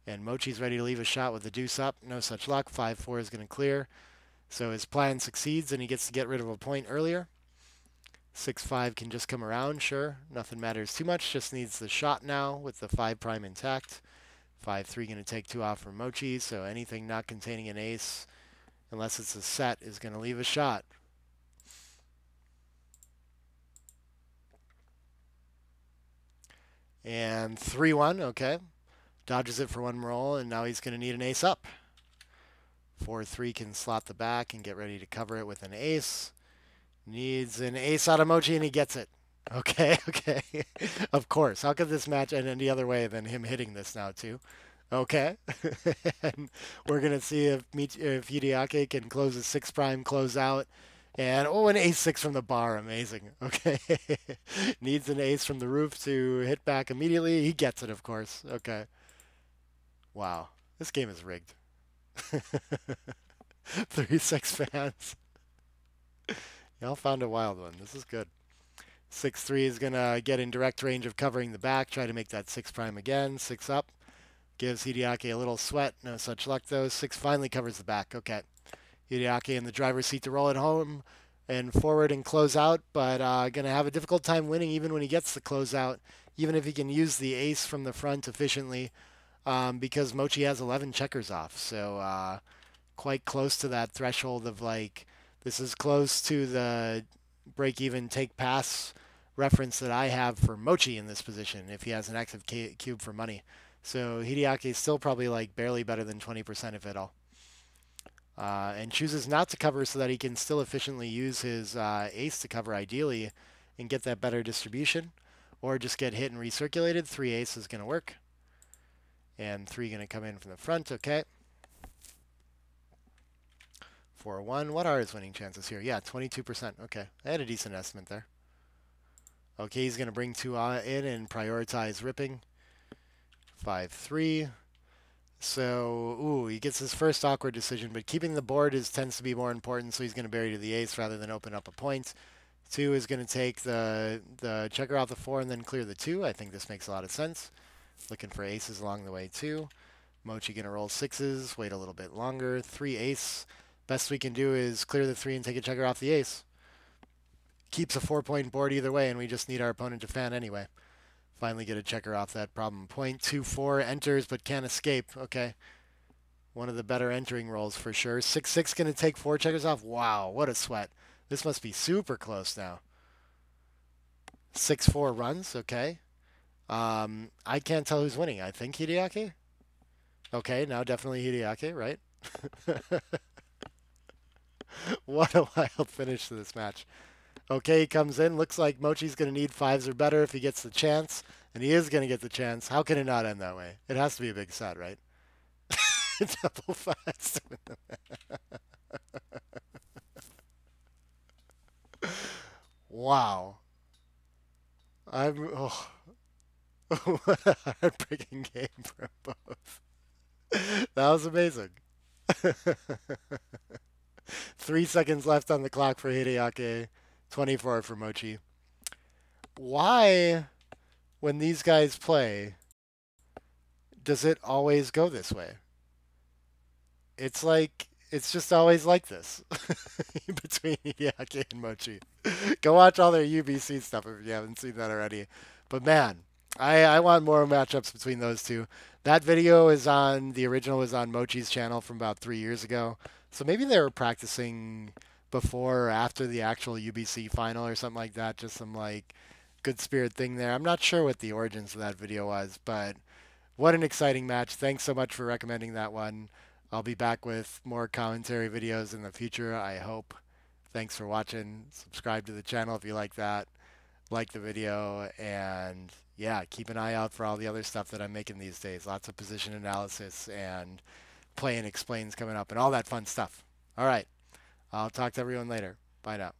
And Mochy's ready to leave a shot with the deuce up. No such luck. 5-4 is going to clear. So his plan succeeds, and he gets to get rid of a point earlier. 6-5 can just come around, sure. Nothing matters too much. Just needs the shot now with the 5' intact. 5-3 going to take 2 off from Mochy, so anything not containing an ace, unless it's a set, is going to leave a shot. And 3-1, okay. Dodges it for one roll, and now he's going to need an ace up. 4-3 can slot the back and get ready to cover it with an ace. Needs an ace out of Mochy, and he gets it. Okay, okay. Of course. How could this match end any other way than him hitting this now, too? Okay. And we're going to see if Hideaki can close a 6' close out. And, oh, an ace-6 from the bar. Amazing. Okay. Needs an ace from the roof to hit back immediately. He gets it, of course. Okay. Wow. This game is rigged. 36 fans. Y'all found a wild one. This is good. 6-3 is going to get in direct range of covering the back. Try to make that 6' again. 6 up. Gives Hideaki a little sweat. No such luck, though. 6 finally covers the back. Okay. Hideaki in the driver's seat to roll it home and forward and close out, but going to have a difficult time winning even when he gets the closeout, even if he can use the ace from the front efficiently, because Mochy has 11 checkers off. So quite close to that threshold of like, this is close to the break-even take-pass reference that I have for Mochy in this position if he has an active cube for money. So Hideaki is still probably like barely better than 20% if at all. And chooses not to cover so that he can still efficiently use his ace to cover ideally and get that better distribution, or just get hit and recirculated. 3 ace is going to work. And 3 going to come in from the front, okay. 4-1. What are his winning chances here? Yeah, 22%. Okay, I had a decent estimate there. Okay, he's going to bring 2 in and prioritize ripping. 5-3. So, ooh, he gets his first awkward decision, but keeping the board tends to be more important, so he's going to bury to the ace rather than open up a point. 2 is going to take the checker off the 4 and then clear the 2. I think this makes a lot of sense. Looking for aces along the way, too. Mochy going to roll 6s, wait a little bit longer. 3 ace. Best we can do is clear the 3 and take a checker off the ace. Keeps a 4-point board either way, and we just need our opponent to fan anyway. Finally get a checker off that problem. Point 2-4 enters but can't escape. Okay. One of the better entering rolls for sure. 6-6 going to take 4 checkers off. Wow, what a sweat. This must be super close now. 6-4 runs. Okay. I can't tell who's winning. I think Hideaki. Okay, now definitely Hideaki, right? What a wild finish to this match. Okay, he comes in. Looks like Mochy's going to need 5s or better if he gets the chance. And he is going to get the chance. How can it not end that way? It has to be a big set, right? Double fast. Wow. I'm oh, what a heartbreaking game for both. That was amazing. 3 seconds left on the clock for Hideaki, 24 for Mochy. Why, when these guys play, does it always go this way? It's like it's just always like this between Hideaki and Mochy. Go watch all their UBC stuff if you haven't seen that already. But man, I want more matchups between those two. That video is on the original was on Mochy's channel from about 3 years ago. So maybe they were practicing before or after the actual UBC final or something like that. Just some like good spirit thing there. I'm not sure what the origins of that video was, but what an exciting match. Thanks so much for recommending that one. I'll be back with more commentary videos in the future, I hope. Thanks for watching. Subscribe to the channel if you like that. Like the video. And yeah, keep an eye out for all the other stuff that I'm making these days. Lots of position analysis and play and explains coming up and all that fun stuff. All right. I'll talk to everyone later. Bye now.